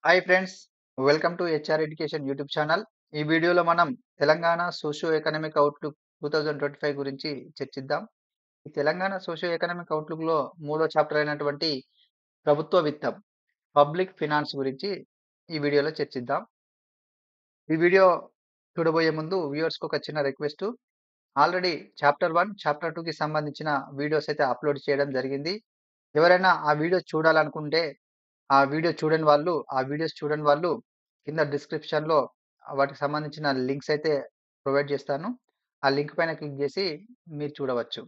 Hi friends, welcome to HR education YouTube channel. ఈ వీడియోలో మనం తెలంగాణ సోషియో ఎకనామిక్ అవుట్లుక్ 2025 గురించి చర్చిద్దాం. ఈ తెలంగాణ సోషియో ఎకనామిక్ అవుట్లుక్లో మూడో చాప్టర్ అయినటువంటి ప్రభుత్వ విత్తం, పబ్లిక్ ఫినాన్స్ గురించి ఈ వీడియోలో చర్చిద్దాం. ఈ వీడియో చూడబోయే ముందు వ్యూవర్స్కి ఒక చిన్న రిక్వెస్ట్. ఆల్రెడీ చాప్టర్ 1, చాప్టర్ 2కి సంబంధించిన వీడియోస్ అయితే అప్లోడ్ చేయడం జరిగింది. ఎవరైనా ఆ వీడియో చూడాలనుకుంటే ఆ వీడియోస్ చూడని వాళ్ళు కింద డిస్క్రిప్షన్‌లో వాటికి సంబంధించిన లింక్స్ అయితే ప్రొవైడ్ చేస్తాను. ఆ లింక్ పైన క్లిక్ చేసి మీరు చూడవచ్చు.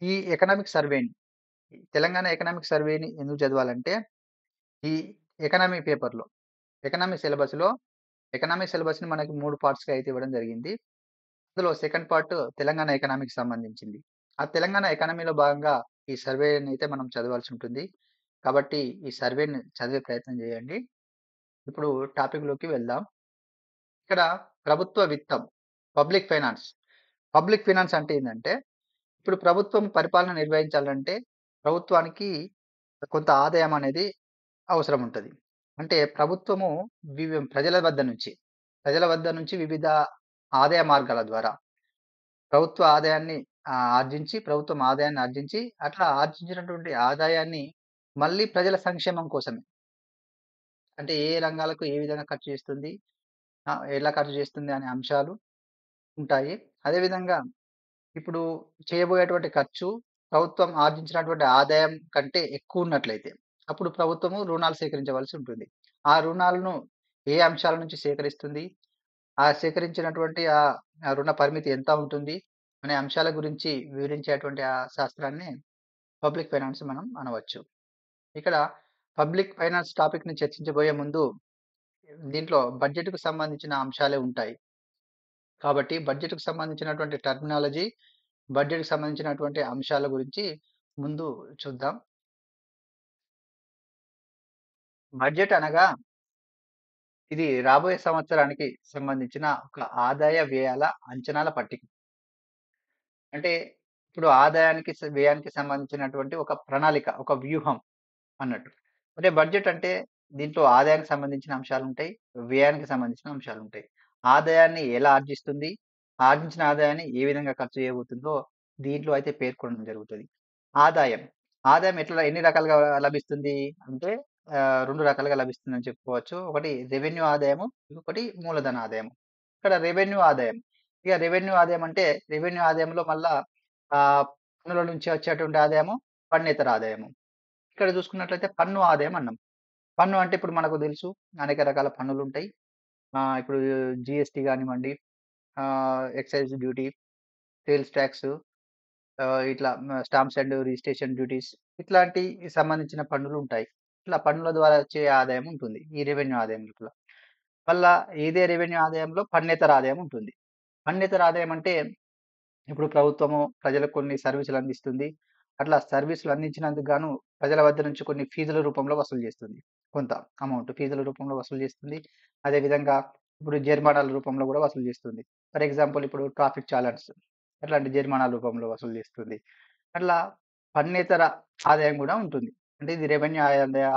ఈ ఎకనామిక్ సర్వేని, తెలంగాణ ఎకనామిక్ సర్వేని ఎందుకు చదవాలంటే, ఈ ఎకనామీ పేపర్‌లో, ఎకనామీ సిలబస్‌లో ఎకనామీ సిలబస్‌ని మనకి 3 పార్ట్స్‌గా అయితే ఇవ్వడం జరిగింది. అందులో సెకండ్ పార్ట్ తెలంగాణ ఎకనామీకి సంబంధించింది. ఆ తెలంగాణ ఎకానమీలో భాగంగా ఈ సర్వేని అయితే మనం చదవాల్సి ఉంటుంది. కాబట్టి ఈ సర్వేని చదివే ప్రయత్నం చేయండి. ఇప్పుడు టాపిక్‌లోకి వెళ్దాం. ఇక్కడ ప్రభుత్వ విత్తం, పబ్లిక్ ఫైనాన్స్. పబ్లిక్ ఫైనాన్స్ అంటే ఏందంటే, ఇప్పుడు ప్రభుత్వం పరిపాలన నిర్వహించాలంటే ప్రభుత్వానికి కొంత ఆదాయం అనేది అవసరం ఉంటది. అంటే ప్రభుత్వము ప్రజల వద్ద నుంచి వివిధ ఆదాయ మార్గాల ద్వారా ప్రభుత్వ ఆదాయాన్ని ఆదాయాన్ని ఆర్జించి, అట్లా ఆర్జించినటువంటి ఆదాయాన్ని మళ్ళీ ప్రజల సంక్షేమం కోసమే, అంటే ఏ రంగాలకు ఏ విధంగా ఖర్చు చేస్తుంది, ఎలా ఖర్చు చేస్తుంది అనే అంశాలు ఉంటాయి. అదేవిధంగా ఇప్పుడు చేయబోయేటువంటి ఖర్చు ప్రభుత్వం ఆర్జించినటువంటి ఆదాయం కంటే ఎక్కువున్నట్లయితే, అప్పుడు ప్రభుత్వము రుణాలు సేకరించవలసి ఉంటుంది. ఆ రుణాలను ఏ అంశాల నుంచి సేకరిస్తుంది? ఆ సేకరించినటువంటి ఆ రుణ పరిమితి ఎంత ఉంటుంది? అనే అంశాల గురించి వివరించేటువంటి ఆ శాస్త్రాన్ని పబ్లిక్ ఫైనాన్స్ మనం అనవచ్చు. ఇక్కడ పబ్లిక్ ఫైనాన్స్ టాపిక్‌ని చర్చించబోయే ముందు దీంట్లో బడ్జెట్‌కు సంబంధించిన అంశాలే ఉంటాయి. కాబట్టి బడ్జెట్‌కు సంబంధించినటువంటి టర్మినాలజీ, బడ్జెట్‌కి సంబంధించినటువంటి అంశాల గురించి ముందు చూద్దాం. బడ్జెట్ అనగా ఇది రాబోయే సంవత్సరానికి సంబంధించిన ఒక ఆదాయ, వ్యయాల అంచనాల పట్టిక. అంటే ఇప్పుడు ఆదాయానికి, వ్యయానికి సంబంధించినటువంటి ఒక ప్రణాళిక, ఒక వ్యూహం అన్నట్టు. అంటే బడ్జెట్ అంటే దీంట్లో ఆదాయానికి సంబంధించిన అంశాలుంటాయి, వ్యయానికి సంబంధించిన అంశాలుంటాయి. ఆదాయాన్ని ఎలా ఆర్జిస్తుంది? ఆర్జించిన ఆదాయాన్ని ఏ విధంగా ఖర్చు చేయబోతుందో దీంట్లో అయితే పేర్కొనడం జరుగుతది. ఆదాయం. ఆదాయం ఎన్ని రకాలుగా లభిస్తుంది అంటే 2 రకాలుగా లభిస్తుందని చెప్పుకోవచ్చు. ఒకటి రెవెన్యూ ఆదాయము, ఇంకొకటి మూలధన ఆదాయము. ఇక్కడ రెవెన్యూ ఆదాయం. ఇక రెవెన్యూ ఆదాయం అంటే రెవెన్యూ ఆదాయంలో మళ్ళా పన్నుల నుంచి వచ్చేటువంటి ఆదాయము, పన్నేతర ఆదాయము. ఇక్కడ చూసుకున్నట్లయితే పన్ను ఆదాయం అన్నాం. పన్ను అంటే ఇప్పుడు మనకు తెలుసు, అనేక రకాల పన్నులుంటాయి. ఇప్పుడు జీఎస్టీ గానివ్వండి, ఎక్సైజ్ డ్యూటీ, సేల్స్ టాక్స్, ఇట్లా స్టాంప్స్ అండ్ రిజిస్ట్రేషన్ డ్యూటీస్, ఇట్లాంటి సంబంధించిన పన్నులుంటాయి. ఇట్లా పన్నుల ద్వారా వచ్చే ఆదాయం ఉంటుంది ఈ రెవెన్యూ ఆదాయం లోపల. మళ్ళా ఇదే రెవెన్యూ ఆదాయంలో పన్నేతర ఆదాయం ఉంటుంది. పన్నేతర ఆదాయం అంటే ఇప్పుడు ప్రభుత్వము ప్రజలకు కొన్ని సర్వీసులు అందిస్తుంది. అట్లా సర్వీసులు అందించినందుకు గాను ప్రజల వద్ద నుంచి కొన్ని ఫీజుల రూపంలో వసూలు చేస్తుంది. కొంత అమౌంట్ ఫీజుల రూపంలో వసూలు చేస్తుంది. అదేవిధంగా ఇప్పుడు జరిమానాల రూపంలో కూడా వసూలు చేస్తుంది. ఫర్ ఎగ్జాంపుల్ ఇప్పుడు ట్రాఫిక్ చాలన్స్, అట్లాంటి జరిమానాల రూపంలో వసూలు చేస్తుంది. అట్లా పన్నేతర ఆదాయం కూడా ఉంటుంది. అంటే ఇది రెవెన్యూ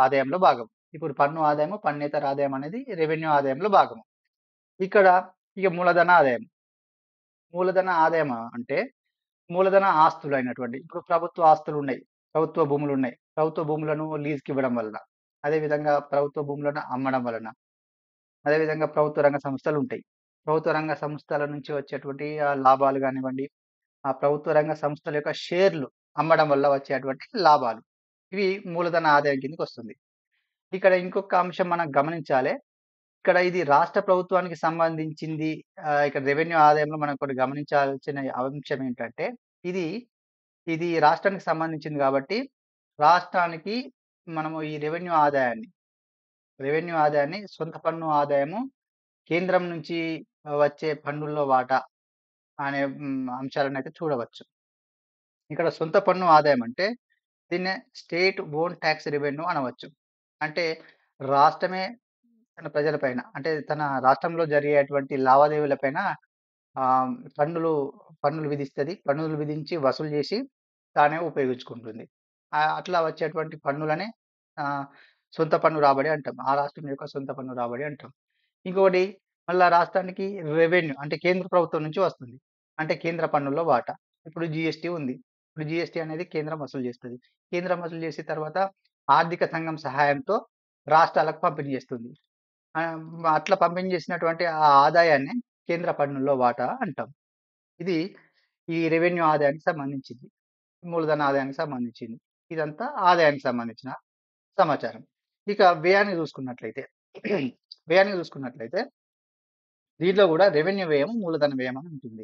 ఆదాయంలో భాగం. ఇప్పుడు పన్ను ఆదాయము, పన్నేతర ఆదాయం అనేది రెవెన్యూ ఆదాయంలో భాగము. ఇక్కడ ఇక మూలధన ఆదాయం. మూలధన ఆదాయమా అంటే మూలధన ఆస్తులైనటువంటి, ఇప్పుడు ప్రభుత్వ ఆస్తులున్నాయి. ప్రభుత్వ భూములున్నాయి. ప్రభుత్వ భూములను లీజ్‌కివ్వడం వలన, అదేవిధంగా ప్రభుత్వ భూములను అమ్మడం వలన, అదేవిధంగా ప్రభుత్వ రంగ సంస్థలుంటాయి. ప్రభుత్వ రంగ సంస్థల నుంచి వచ్చేటువంటి లాభాలు గానివ్వండి, ఆ ప్రభుత్వ రంగ సంస్థల యొక్క షేర్లు అమ్మడం వల్ల వచ్చేటువంటి లాభాలు. ఇవి మూలధన ఆదాయం కిందకొస్తుంది. ఇక్కడ ఇంకొక అంశం మనం గమనించాలే. ఇక్కడ ఇది రాష్ట్ర ప్రభుత్వానికి సంబంధించింది. ఇక్కడ రెవెన్యూ ఆదాయంలో మనం ఒకటి గమనించాల్సిన అంశం ఏంటంటే, ఇది ఇది రాష్ట్రానికి సంబంధించింది కాబట్టి, రాష్ట్రానికి మనము ఈ రెవెన్యూ ఆదాయాన్ని సొంత పన్ను ఆదాయము, కేంద్రం నుంచి వచ్చే పన్నుల్లో వాటా అనే అంశాలనైతే చూడవచ్చు. ఇక్కడ సొంత పన్ను ఆదాయం అంటే దీన్నే స్టేట్ ఓన్ టాక్స్ రెవెన్యూ అనవచ్చు. అంటే రాష్ట్రమే తన ప్రజల పైన, అంటే తన రాష్ట్రంలో జరిగేటువంటి లావాదేవీల పైన ఆహ్, పన్నులు పన్నులు విధిస్తది. పన్నులు విధించి వసూలు చేసి తానే ఉపయోగించుకుంటుంది. అట్లా వచ్చేటువంటి పన్నులనే ఆహ్, సొంత పన్ను రాబడి అంటాం. ఆ రాష్ట్రం యొక్క సొంత పన్ను రాబడి అంటాం. ఇంకొకటి మళ్ళా రాష్ట్రానికి రెవెన్యూ అంటే కేంద్ర ప్రభుత్వం నుంచి వస్తుంది. అంటే కేంద్ర పన్నుల్లో వాటా. ఇప్పుడు జీఎస్టీ ఉంది. ఇప్పుడు జీఎస్టీ అనేది కేంద్రం వసూలు చేస్తది. కేంద్రం వసూలు చేసిన తర్వాత ఆర్థిక సంఘం సహాయంతో రాష్ట్రాలకు పంపిణీ చేస్తుంది. అట్లా పంపిణీ చేసినటువంటి ఆ ఆదాయాన్ని కేంద్ర పన్నుల్లో వాటా అంటాం. ఇది ఈ రెవెన్యూ ఆదాయానికి సంబంధించింది. మూలధన ఆదాయానికి సంబంధించింది. ఇదంతా ఆదాయానికి సంబంధించిన సమాచారం. ఇక వ్యయాన్ని చూసుకున్నట్లయితే వ్యయాన్ని చూసుకున్నట్లయితే దీంట్లో కూడా రెవెన్యూ వ్యయం, మూలధన వ్యయం అని ఉంటుంది.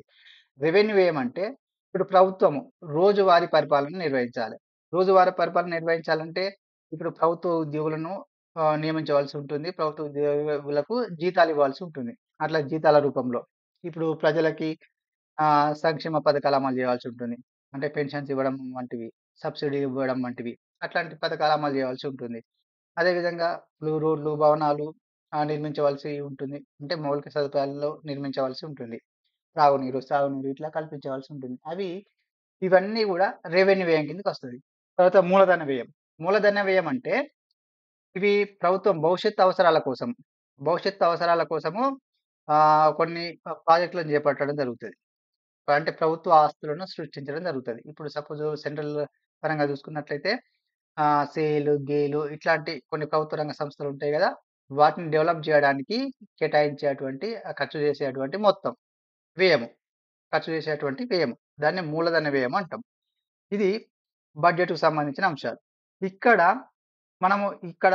రెవెన్యూ వ్యయం అంటే ఇప్పుడు ప్రభుత్వము రోజువారీ పరిపాలన నిర్వహించాలి. రోజువారీ పరిపాలన నిర్వహించాలంటే ఇప్పుడు ప్రభుత్వ ఉద్యోగులను నియమించవలసి ఉంటుంది. ప్రభుత్వ ఉద్యోగులకు జీతాలు ఇవ్వాల్సి ఉంటుంది. అట్లా జీతాల రూపంలో. ఇప్పుడు ప్రజలకి సంక్షేమ పథకాలు అమలు చేయాల్సి ఉంటుంది. అంటే పెన్షన్స్ ఇవ్వడం వంటివి, సబ్సిడీ ఇవ్వడం వంటివి అట్లాంటి పథకాలు అమలు చేయాల్సి ఉంటుంది. అదేవిధంగా ఇప్పుడు రోడ్లు, భవనాలు నిర్మించవలసి ఉంటుంది. అంటే మౌలిక సదుపాయాల్లో నిర్మించవలసి ఉంటుంది. త్రాగునీరు, సాగునీరు ఇట్లా కల్పించవలసి ఉంటుంది. ఇవన్నీ గూడా రెవెన్యూ వ్యయం కిందకొస్తది. తర్వాత మూలధన వ్యయం. మూలధన వ్యయం అంటే ఇవి ప్రభుత్వం భవిష్యత్తు అవసరాల కోసము కొన్ని ప్రాజెక్టులను చేపట్టడం జరుగుతది. అంటే ప్రభుత్వ ఆస్తులను సృష్టించడం జరుగుతది. ఇప్పుడు సపోజ్ సెంట్రల్ పరంగా చూసుకున్నట్లయితే సేలు, గేలు ఇట్లాంటి కొన్ని ప్రభుత్వ రంగ సంస్థలు ఉంటాయి గదా! వాటిని డెవలప్ జేయడానికి కేటాయించేటువంటి ఖర్చు చేసేటువంటి మొత్తం వ్యయము. ఖర్చు చేసేటువంటి వ్యయం. దాన్ని మూలధన వ్యయం అంటాం. ఇది బడ్జెట్‌కు సంబంధించిన అంశాలు. ఇక్కడ ఇక్కడ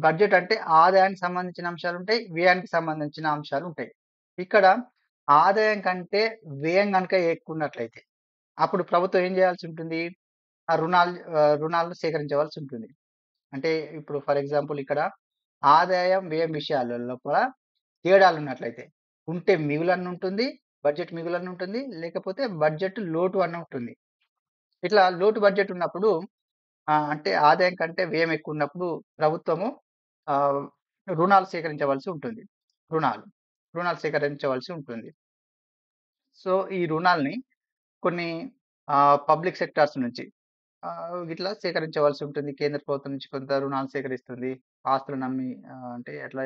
బడ్జెట్ అంటే ఆదాయానికి సంబంధించిన అంశాలుంటాయి. వ్యయానికి సంబంధించిన అంశాలుంటాయి. ఇక్కడ ఆదాయం కంటే వ్యయం గనుక ఎక్కువున్నట్లయితే అప్పుడు ప్రభుత్వం ఏం చేయాల్సి ఉంటుంది? ఆ రుణాలను సేకరించవలసి ఉంటుంది. అంటే ఇప్పుడు ఫర్ ఎగ్జాంపుల్ ఇక్కడ ఆదాయం, వ్యయం విషయాల లోపల తేడాలున్నట్లయితే ఉంటే మిగులన్నుంటుంది. బడ్జెట్ మిగులన్నుంటుంది. లేకపోతే బడ్జెట్ లోటు అని ఉంటుంది. ఇట్లా లోటు బడ్జెట్ ఉన్నప్పుడు అంటే ఆదాయం కంటే వ్యయం ఎక్కువున్నప్పుడు ప్రభుత్వము ఆహ్, రుణాలు సేకరించవలసి ఉంటుంది. రుణాలు. రుణాలు సేకరించవలసి ఉంటుంది. సో, ఈ రుణాల్ని కొన్ని పబ్లిక్ సెక్టార్స్ నుంచి ఇట్లా సేకరించవలసి ఉంటుంది. కేంద్ర ప్రభుత్వం నుంచి కొంత రుణాలు సేకరిస్తుంది. ఆస్తులను అమ్మి అంటే అట్లా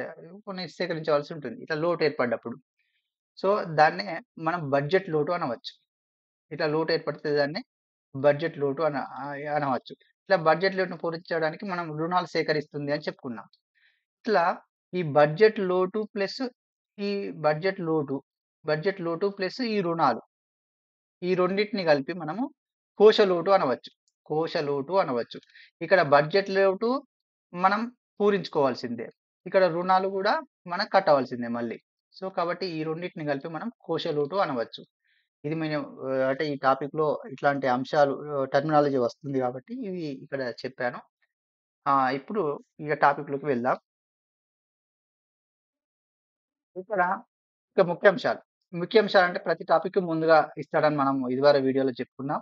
కొన్ని సేకరించవలసి ఉంటుంది. ఇట్లా లోటు ఏర్పడ్డప్పుడు. సో, దాన్నే మనం బడ్జెట్ లోటు అనవచ్చు. ఇట్లా లోటు ఏర్పడితే దాన్ని బడ్జెట్ లోటు అనవచ్చు. ఇట్లా బడ్జెట్ లోటును పూరించడానికి మనం రుణాలు సేకరిస్తుంది అని చెప్పుకున్నాం. ఇట్లా ఈ బడ్జెట్ లోటు ప్లస్ ఈ బడ్జెట్ లోటు, బడ్జెట్ లోటు ప్లస్ ఈ రుణాలు. ఈ రెండిటిని కలిపి మనము కోశ లోటు అనవచ్చు. కోశ లోటు అనవచ్చు. ఇక్కడ బడ్జెట్ లోటు మనం పూరించుకోవాల్సిందే. ఇక్కడ రుణాలు గూడా మనం కట్టవలసిందే మళ్ళీ. సో, కాబట్టి ఈ రెండిటిని కలిపి మనం కోశ లోటు అనవచ్చు. ఇది మేము అంటే ఈ టాపిక్‌లో ఇట్లాంటి అంశాలు టర్మినాలజీ వస్తుంది గాబట్టి ఇవి ఇక్కడ చెప్పాను. ఇప్పుడు ఇక టాపిక్‌లోకి వెళ్దాం. ఇక్కడ ఇక ముఖ్యాంశాలు. ముఖ్యాంశాలంటే ప్రతి టాపిక్ ముందుగా ఇస్తాడని మనం ఇదివరకు వీడియోలో చెప్పుకున్నాం.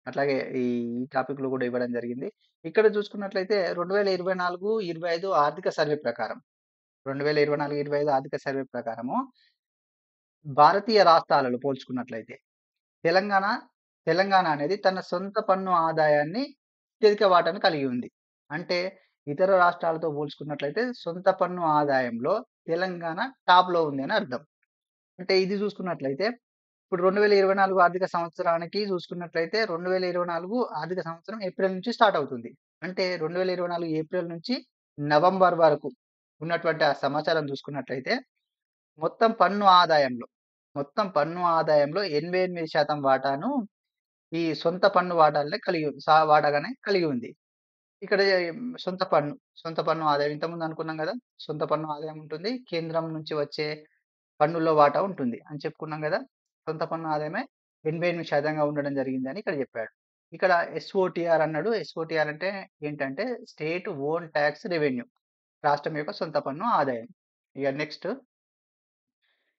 అట్లాగే ఈ టాపిక్‌లో గూడా ఇవ్వడం జరిగింది. ఇక్కడ చూసుకున్నట్లయితే 2024, 25 ఆర్థిక సర్వే ప్రకారం 2024, 25 ఆర్థిక సర్వే ప్రకారము భారతీయ రాష్ట్రాలలో పోల్చుకున్నట్లయితే తెలంగాణ, తెలంగాణ అనేది తన సొంత పన్ను ఆదాయాన్ని అత్యధిక వాటాను కలిగి ఉంది. అంటే ఇతర రాష్ట్రాలతో పోల్చుకున్నట్లయితే సొంత పన్ను ఆదాయంలో తెలంగాణ టాప్‌లో ఉంది అని అర్థం. అంటే ఇది చూసుకున్నట్లయితే ఇప్పుడు 2024 ఆర్థిక సంవత్సరానికి చూసుకున్నట్లయితే 2024 ఆర్థిక సంవత్సరం ఏప్రిల్ నుంచి స్టార్ట్ అవుతుంది. అంటే 2024 ఏప్రిల్ నుంచి నవంబర్ వరకు ఉన్నటువంటి ఆ సమాచారం చూసుకున్నట్లయితే మొత్తం పన్ను ఆదాయంలో, మొత్తం పన్ను ఆదాయంలో 88% వాటాను ఈ సొంత పన్ను వాటాలనే వాటాగానే కలిగి ఉంది. ఇక్కడ సొంత పన్ను ఆదాయం ఇంతకుముందు అనుకున్నాం గదా! సొంత పన్ను ఆదాయం ఉంటుంది. కేంద్రం నుంచి వచ్చే పన్నుల్లో వాటా ఉంటుంది అని చెప్పుకున్నాం గదా! సొంత పన్ను ఆదాయమే 88% ఉండడం జరిగిందని ఇక్కడ జెప్పాడు. ఇక్కడ ఎస్ఓటీఆర్ అన్నాడు. ఎస్ఓటీఆర్ అంటే ఏంటంటే స్టేట్ ఓన్ టాక్స్ రెవెన్యూ. రాష్ట్రం యొక్క సొంత పన్ను ఆదాయం. ఇక నెక్స్ట్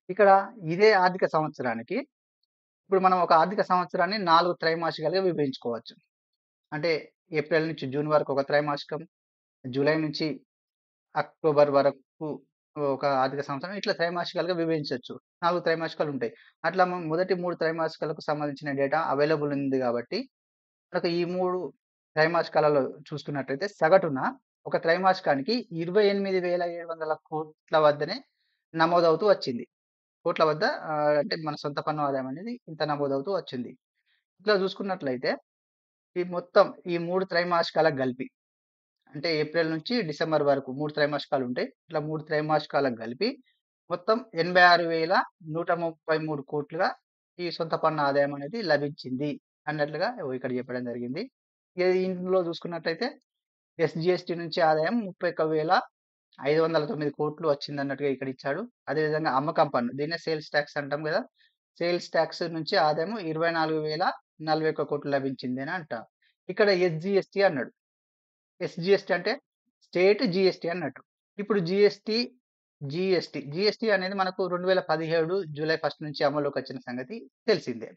ఇక్కడ ఇదే ఆర్థిక సంవత్సరానికి ఇప్పుడు మనం ఒక ఆర్థిక సంవత్సరాన్ని 4 త్రైమాసికాలుగా విభజించుకోవచ్చు. అంటే ఏప్రిల్ నుంచి జూన్ వరకు ఒక త్రైమాసికం, జూలై నుంచి అక్టోబర్ వరకు ఒక ఆర్థిక సంవత్సరం ఇట్లా త్రైమాసికాలుగా విభజించొచ్చు. 4 త్రైమాసికాలుంటాయి. అట్లా మొదటి 3 త్రైమాసికాలకు సంబంధించిన డేటా అవైలబుల్ ఉంది గాబట్టి, మనకు ఈ 3 త్రైమాసికాలలో చూసుకున్నట్లయితే సగటున ఒక త్రైమాసికానికి 28,700,00,00,000 వద్దనే నమోదవుతూ వచ్చింది. కోట్ల వద్ద అంటే మన సొంత పన్ను ఆదాయం అనేది ఇంత నమోదవుతూ వచ్చింది. ఇట్లా చూసుకున్నట్లయితే ఈ మొత్తం ఈ 3 త్రైమాసికాలకు కలిపి అంటే ఏప్రిల్ నుంచి డిసెంబర్ వరకు 3 త్రైమాసికాలుంటాయి. ఇట్లా 3 త్రైమాసికాలకు కలిపి మొత్తం 86,133,00,00,000గా ఈ సొంత పన్ను ఆదాయం అనేది లభించింది అన్నట్లుగా ఇక్కడ చెప్పడం జరిగింది. ఇగ ఇందులో చూసుకున్నట్లయితే ఎస్‌జీఎస్టీ నుంచి ఆదాయం 31,509,00,00,000 వచ్చిందన్నట్టుగా ఇక్కడ ఇచ్చాడు. అదేవిధంగా అమ్మకం పన్ను దీన్నే సేల్స్ టాక్స్ అంటాం గదా! సేల్స్ టాక్స్ నుంచి ఆదాయం 24,041,00,00,000 లభించింది అని అంటాం. ఇక్కడ ఎస్‌జీఎస్టీ అన్నాడు. ఎస్‌జీఎస్టీ అంటే స్టేట్ జీఎస్టీ అన్నట్టు. ఇప్పుడు జీఎస్టీ అనేది మనకు 2017 జూలై 1 నుంచి అమల్లోకొచ్చిన సంగతి తెలిసిందే.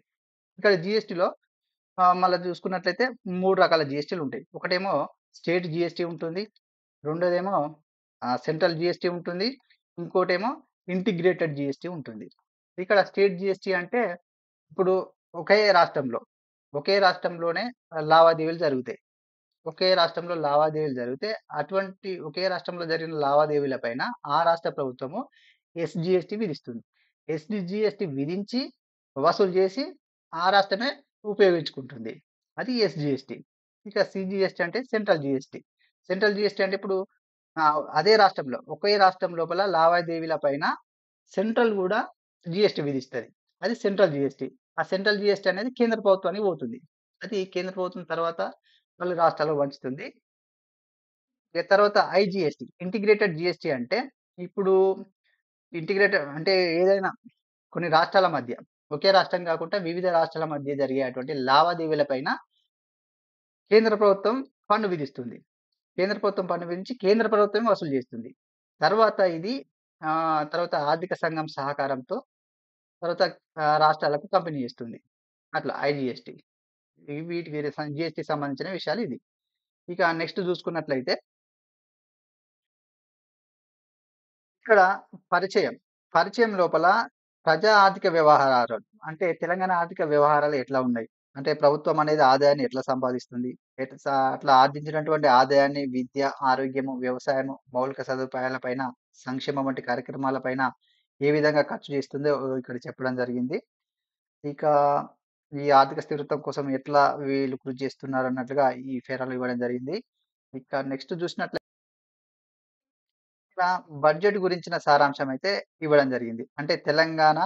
ఇక్కడ జీఎస్టీలో మళ్ళా చూసుకున్నట్లయితే 3 రకాల జీఎస్టీలుంటాయి. ఒకటేమో స్టేట్ జీఎస్టీ ఉంటుంది. రెండోదేమో సెంట్రల్ జీఎస్టీ ఉంటుంది. ఇంకోటేమో ఇంటిగ్రేటెడ్ జీఎస్టీ ఉంటుంది. ఇక్కడ స్టేట్ జీఎస్టీ అంటే ఇప్పుడు ఒకే రాష్ట్రంలోనే లావాదేవీలు జరుగుతాయి. ఒకే రాష్ట్రంలో లావాదేవీలు జరిగితే అటువంటి ఒకే రాష్ట్రంలో జరిగిన లావాదేవీల పైన ఆ రాష్ట్ర ప్రభుత్వము ఎస్‌జీఎస్టీ విధిస్తుంది. ఎస్‌జీఎస్టీ విధించి వసూలు చేసి ఆ రాష్ట్రమే ఉపయోగించుకుంటుంది. అది ఎస్‌జీఎస్టీ. ఇక సీజీఎస్టీ అంటే సెంట్రల్ జీఎస్టీ. సెంట్రల్ జీఎస్టీ అంటే ఇప్పుడు అదే రాష్ట్రంలో ఒకే రాష్ట్రం లోపల లావాదేవీల పైన సెంట్రల్ గూడా జీఎస్టీ విధిస్తది. అది సెంట్రల్ జీఎస్టీ. ఆ సెంట్రల్ జీఎస్టీ అనేది కేంద్ర ప్రభుత్వానికి పోతుంది. అది కేంద్ర ప్రభుత్వం తర్వాత మళ్ళీ రాష్ట్రాలకు పంచుతుంది. ఇక తర్వాత ఐజీఎస్టీ ఇంటిగ్రేటెడ్ జీఎస్టీ అంటే ఇప్పుడు ఇంటిగ్రేటెడ్ అంటే ఏదైనా కొన్ని రాష్ట్రాల మధ్య ఒకే రాష్ట్రం కాకుండా వివిధ రాష్ట్రాల మధ్య జరిగేటువంటి లావాదేవీల పైన కేంద్ర ప్రభుత్వం పన్ను విధిస్తుంది. కేంద్ర ప్రభుత్వం పన్ను విధించి కేంద్ర ప్రభుత్వమే వసూలు చేస్తుంది. తర్వాత ఇది తర్వాత ఆర్థిక సంఘం సహకారంతో తర్వాత రాష్ట్రాలకు పంపిణీ చేస్తుంది. అట్లా ఐజీఎస్టీ. వీటికి జీఎస్టీకి సంబంధించిన విషయాలు ఇది. ఇక నెక్స్ట్ చూసుకున్నట్లయితే ఇక్కడ పరిచయం. పరిచయం లోపల ప్రజా ఆర్థిక వ్యవహారాలు అంటే తెలంగాణ ఆర్థిక వ్యవహారాలు ఎట్లా ఉన్నాయి? అంటే ప్రభుత్వం అనేది ఆదాయాన్ని ఎట్లా సంపాదిస్తుంది? అట్లా ఆర్జించినటువంటి ఆదాయాన్ని విద్య, ఆరోగ్యము, వ్యవసాయము, మౌలిక సదుపాయాల పైన, సంక్షేమం వంటి కార్యక్రమాల పైన ఏ విధంగా ఖర్చు చేస్తుందో ఇక్కడ చెప్పడం జరిగింది. ఇక ఈ ఆర్థిక స్థిరత్వం కోసం ఎట్లా వీళ్ళు కృషి చేస్తున్నారన్నట్లుగా ఈ ఫేరాలో ఇవ్వడం జరిగింది. ఇక నెక్స్ట్ చూసినట్లయితే ఇక్కడ బడ్జెట్ గురించిన సారాంశం అయితే ఇవ్వడం జరిగింది. అంటే తెలంగాణ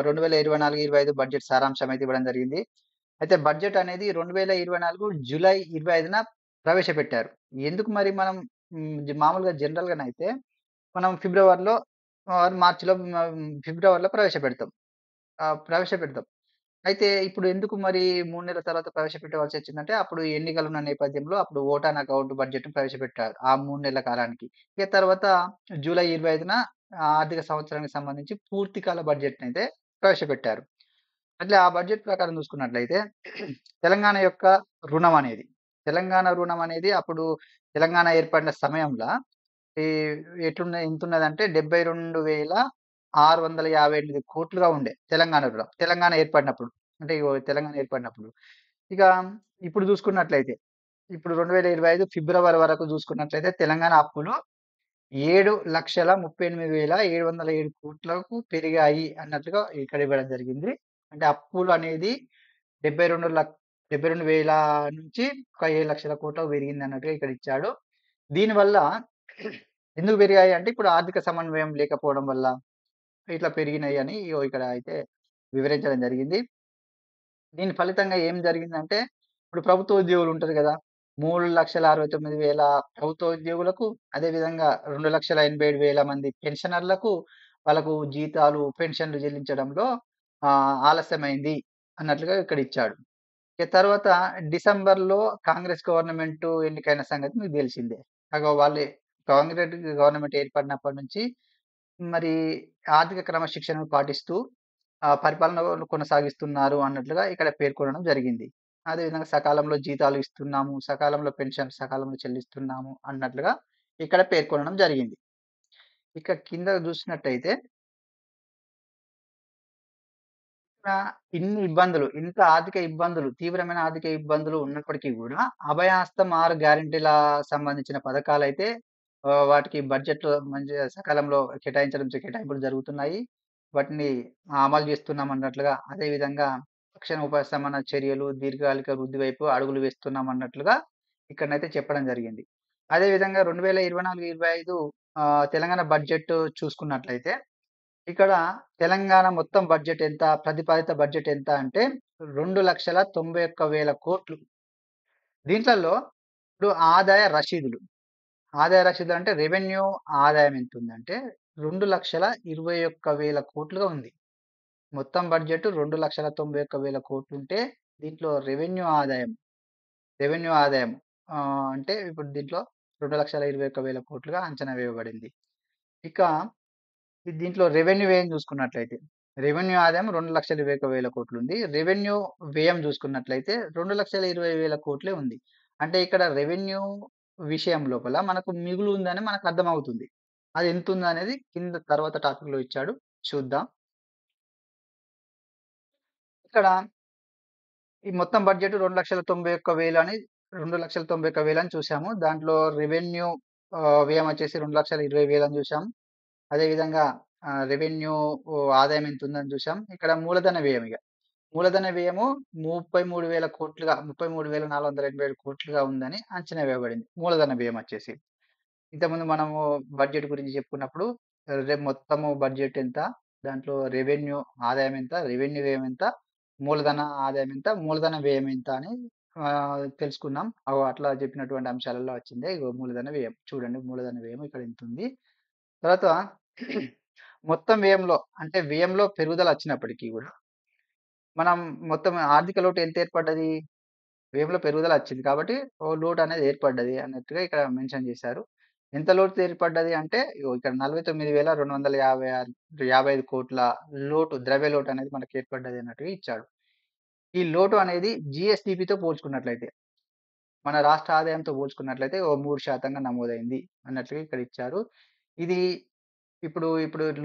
2024, 25 బడ్జెట్ సారాంశం అయితే ఇవ్వడం జరిగింది. అయితే బడ్జెట్ అనేది 2024 జూలై 25న ప్రవేశపెట్టారు. ఎందుకు మరి మనం మామూలుగా జనరల్‌గానైతే మనం ఫిబ్రవరిలో మార్చిలో ఫిబ్రవరిలో ప్రవేశపెడతాం. అయితే ఇప్పుడు ఎందుకు మరి 3 నెలల తర్వాత ప్రవేశపెట్టవలసొచ్చిందంటే, అప్పుడు ఎన్నికలున్న నేపథ్యంలో అప్పుడు ఓట్ ఆన్ అకౌంట్ బడ్జెట్‌ని ప్రవేశపెట్టారు. ఆ 3 నెలల కాలానికి. ఇక తర్వాత జూలై 25న ఆర్థిక సంవత్సరానికి సంబంధించి పూర్తి కాల బడ్జెట్‌నయితే ప్రవేశపెట్టారు. అట్లా ఆ బడ్జెట్ ప్రకారం చూసుకున్నట్లయితే తెలంగాణ యొక్క రుణం అనేది, తెలంగాణ రుణం అనేది అప్పుడు తెలంగాణ ఏర్పడిన సమయంలో ఈ ఎంతున్నదంటే 72,658,00,00,000 ఉండే తెలంగాణ రుణం. తెలంగాణ ఏర్పడినప్పుడు. అంటే తెలంగాణ ఏర్పడినప్పుడు. ఇక ఇప్పుడు చూసుకున్నట్లయితే ఇప్పుడు 2025 ఫిబ్రవరి వరకు చూసుకున్నట్లయితే తెలంగాణ అప్పులు 7,38,707,00,00,000 పెరిగాయి అన్నట్లుగా ఇక్కడ ఇవ్వడం జరిగింది. అంటే అప్పులు అనేది 72,000 నుంచి ఒక 7,00,000 పెరిగిందన్నట్టుగా ఇక్కడ ఇచ్చాడు. దీనివల్ల ఎందుకు పెరిగాయి అంటే ఇప్పుడు ఆర్థిక సమన్వయం లేకపోవడం వల్ల ఇట్లా పెరిగినాయి అని ఇక్కడ అయితే వివరించడం జరిగింది. దీని ఫలితంగా ఏం జరిగిందంటే, ఇప్పుడు ప్రభుత్వ ఉద్యోగులు ఉంటారు గదా! 3,69,000 ప్రభుత్వ ఉద్యోగులకు, అదేవిధంగా 2,87,000 మంది పెన్షనర్లకు వాళ్ళకు జీతాలు, పెన్షన్‌లు చెల్లించడంలో ఆలస్యమైంది అన్నట్లుగా ఇక్కడ ఇచ్చాడు. ఇక తర్వాత డిసెంబర్‌లో కాంగ్రెస్ గవర్నమెంట్ ఎన్నికైన సంగతి మీకు తెలిసిందే. వాళ్ళే కాంగ్రెస్ గవర్నమెంట్ ఏర్పడినప్పటి నుంచి మరి ఆర్థిక క్రమశిక్షణను పాటిస్తూ పరిపాలన కొనసాగిస్తున్నారు అన్నట్లుగా ఇక్కడ పేర్కొనడం జరిగింది. అదేవిధంగా సకాలంలో జీతాలు ఇస్తున్నాము, సకాలంలో పెన్షన్ సకాలంలో చెల్లిస్తున్నాము అన్నట్లుగా ఇక్కడ పేర్కొనడం జరిగింది. ఇక కింద చూసినట్టయితే ఇన్ని ఇబ్బందులు, ఇంత ఆర్థిక ఇబ్బందులు, తీవ్రమైన ఆర్థిక ఇబ్బందులు ఉన్నప్పటికీ గూడా, అభయహస్తం 6 గ్యారంటీల సంబంధించిన పథకాలైతే వాటికి బడ్జెట్‌లో మంచి సకాలంలో కేటాయింపులు జరుగుతున్నాయి. వాటిని అమలు చేస్తున్నామన్నట్లుగా, అదేవిధంగా తక్షణ ఉపశమన చర్యలు, దీర్ఘకాలిక వృద్ధి వైపు అడుగులు వేస్తున్నామన్నట్లుగా ఇక్కడనైతే చెప్పడం జరిగింది. అదేవిధంగా 2024, 25 తెలంగాణ బడ్జెట్ చూసుకున్నట్లయితే ఇక్కడ తెలంగాణ మొత్తం బడ్జెట్ ఎంత? ప్రతిపాదిత బడ్జెట్ ఎంత అంటే 2,91,000 కోట్లు. దీంట్లల్లో ఇప్పుడు ఆదాయ రసీదులు అంటే రెవెన్యూ ఆదాయం ఎంతుందంటే 2,21,000 కోట్లుగా ఉంది. మొత్తం బడ్జెట్ 2,91,000 కోట్లుంటే దీంట్లో రెవెన్యూ ఆదాయం అంటే ఇప్పుడు దీంట్లో 2,21,000 కోట్లుగా అంచనా వేయబడింది. ఇక దీంట్లో రెవెన్యూ వ్యయం చూసుకున్నట్లయితే, రెవెన్యూ ఆదాయం 2,21,000 కోట్లుంది. రెవెన్యూ వ్యయం చూసుకున్నట్లయితే 2,20,000 కోట్లే ఉంది. అంటే ఇక్కడ రెవెన్యూ విషయం లోపల మనకు మిగులు ఉందని మనకు అర్థమవుతుంది. అది ఎంతుందనేది కింద తర్వాత టాపిక్‌లో ఇచ్చాడు. చూద్దాం. ఇక్కడ ఈ మొత్తం బడ్జెట్ 2,91,000 అని 2,91,000 అని చూసాము. దాంట్లో రెవెన్యూ వ్యయం వచ్చేసి 2,20,000 అని చూసాము. అదేవిధంగా రెవెన్యూ ఆదాయం ఎంతుందని చూసాం. ఇక్కడ మూలధన వ్యయం ఇగ. మూలధన వ్యయము 33,000 కోట్లుగా 33,487 కోట్లుగా ఉందని అంచనా వేయబడింది. మూలధన వ్యయం వచ్చేసి. ఇంతకుముందు మనము బడ్జెట్ గురించి చెప్పుకున్నప్పుడు రేపు మొత్తము బడ్జెట్ ఎంత? దాంట్లో రెవెన్యూ ఆదాయం ఎంత? రెవెన్యూ వ్యయం ఎంత? మూలధన ఆదాయం ఎంత? మూలధన వ్యయం ఎంత అని తెలుసుకున్నాం. అట్లా చెప్పినటువంటి అంశాలలో వచ్చిందే ఇగో మూలధన వ్యయం. చూడండి మూలధన వ్యయం ఇక్కడ ఇంతుంది. తర్వాత మొత్తం వ్యయంలో అంటే వ్యయంలో పెరుగుదల వచ్చినప్పటికీ గూడా, మనం మొత్తం ఆర్థిక లోటు ఎంత ఏర్పడ్డది? వ్యయంలో పెరుగుదల వచ్చింది. కాబట్టి ఓ లోటు అనేది ఏర్పడ్డది అన్నట్టుగా ఇక్కడ మెన్షన్ చేశారు. ఎంత లోటు ఏర్పడ్డది అంటే ఇగో ఇక్కడ 49,255 కోట్ల లోటు, ద్రవ్య లోటు అనేది మనకు ఏర్పడ్డది అన్నట్టుగా ఇచ్చాడు. ఈ లోటు అనేది జీఎస్‌డీపీతో పోల్చుకున్నట్లయితే, మన రాష్ట్ర ఆదాయంతో పోల్చుకున్నట్లయితే ఓ 3% నమోదైంది అన్నట్లుగా ఇక్కడ ఇచ్చారు. ఇది ఇప్పుడు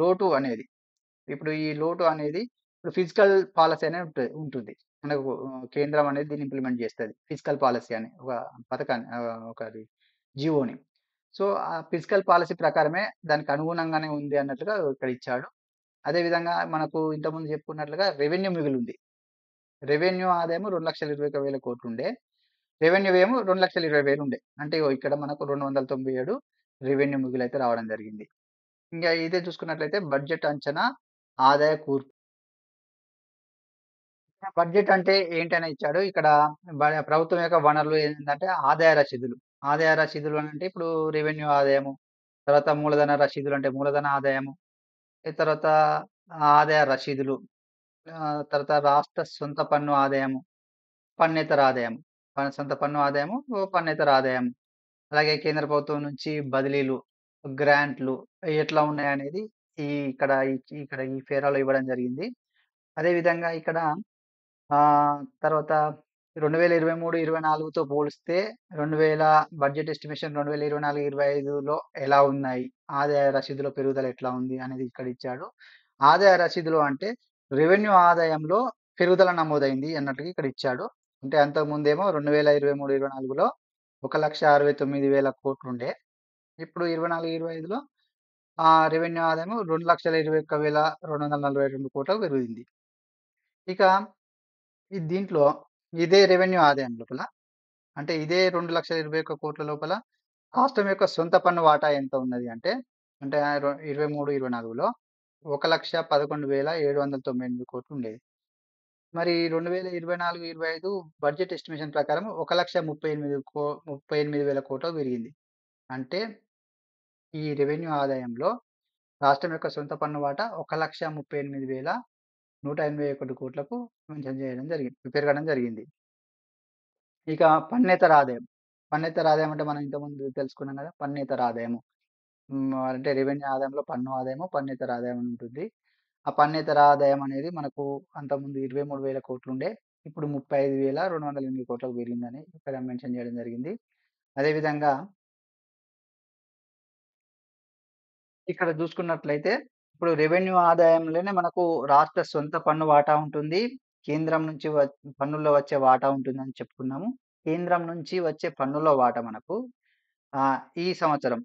లోటు అనేది ఈ లోటు అనేది ఇప్పుడు ఫిజికల్ పాలసీ అనేది ఉంటుంది. మనకు కేంద్రం అనేది దీన్ని ఇంప్లిమెంట్ చేస్తది. ఫిజికల్ పాలసీ అని ఒక పథకాన్ని ఒకటి జీవోని. సో, ఆ ఫిజికల్ పాలసీ ప్రకారమే దానికి అనుగుణంగానే ఉంది అన్నట్లుగా ఇక్కడ ఇచ్చాడు. అదేవిధంగా మనకు ఇంతకుముందు చెప్పుకున్నట్లుగా రెవెన్యూ మిగులుంది. రెవెన్యూ ఆదాయము 2,21,000 కోట్లుండే. రెవెన్యూ వ్యయము 2,20,000 ఉండే. అంటే ఇగో ఇక్కడ మనకు 297 రెవెన్యూ మిగులైతే రావడం జరిగింది. ఇంగా ఇదే చూసుకున్నట్లయితే బడ్జెట్ అంచనా, ఆదాయ కూర్పు. బడ్జెట్ అంటే ఏంటని ఇచ్చాడు. ఇక్కడ ప్రభుత్వం యొక్క వనరులు ఏంటంటే ఆదాయ రసీదులు. ఆదాయ రసీదులు అనంటే ఇప్పుడు రెవెన్యూ ఆదాయము, తర్వాత మూలధన రసీదులు అంటే మూలధన ఆదాయము, తర్వాత ఆదాయ రసీదులు, తర్వాత రాష్ట్ర సొంత పన్ను ఆదాయము, పన్నేతర ఆదాయం. సొంత పన్ను ఆదాయము, పన్నేతర ఆదాయం. అలాగే కేంద్ర ప్రభుత్వం నుంచి బదిలీలు, గ్రాంట్లు ఎట్లా ఉన్నాయనేది ఇక్కడ ఈ ఫేరాలో ఇవ్వడం జరిగింది. అదే విధంగా ఇక్కడ తర్వాత 2023, 24తో పోలిస్తే 2000 బడ్జెట్ ఎస్టిమేషన్ 2024, 25లో ఎలా ఉన్నాయి? ఆదాయ రసీదుల పెరుగుదల ఎట్లా ఉంది? అనేది ఇక్కడ ఇచ్చాడు. ఆదాయ రసీదులు అంటే రెవెన్యూ ఆదాయంలో పెరుగుదల నమోదైంది అన్నట్టుగా ఇక్కడ ఇచ్చాడు. అంటే అంతకుముందేమో 2023, 24లో 1,69,000 కోట్లుండే. ఇప్పుడు 24, 25లో రెవెన్యూ ఆదాయము 2,21,242 కోట్లకు పెరిగింది. ఇక దీంట్లో ఇదే రెవెన్యూ ఆదాయం లోపల అంటే ఇదే 2,21,000 కోట్ల లోపల రాష్ట్రం యొక్క సొంత పన్ను వాటా ఎంత ఉన్నది అంటే, 23, 24లో 1,11,798 కోట్లు ఉండేది. మరి 2024, 25 బడ్జెట్ ఎస్టిమేషన్ ప్రకారం 1,38,000 కోట్లకు పెరిగింది. అంటే ఈ రెవెన్యూ ఆదాయంలో రాష్ట్రం యొక్క సొంత పన్ను వాటా 1,38,181 కోట్లకు పెరగడం జరిగింది. ఇక పన్నేతర ఆదాయం. పన్నేతర ఆదాయం అంటే మనం ఇంతకుముందు తెలుసుకున్నాం కదా! పన్నేతర ఆదాయము. అంటే రెవెన్యూ ఆదాయంలో పన్ను ఆదాయము, పన్నేతర ఆదాయం అని ఉంటుంది. ఆ పన్నేతర ఆదాయం అనేది మనకు అంతకుముందు 23,000 కోట్లుండే. ఇప్పుడు 35,208 కోట్లకు పెరిగిందని ఇక్కడ మెన్షన్ చేయడం జరిగింది. అదేవిధంగా ఇక్కడ చూసుకున్నట్లయితే ఇప్పుడు రెవెన్యూ ఆదాయంలోనే మనకు రాష్ట్ర సొంత పన్ను వాటా ఉంటుంది. కేంద్రం నుంచి పన్నుల్లో వచ్చే వాటా ఉంటుందని చెప్పుకున్నాము. కేంద్రం నుంచి వచ్చే పన్నుల వాటా మనకు ఈ సంవత్సరం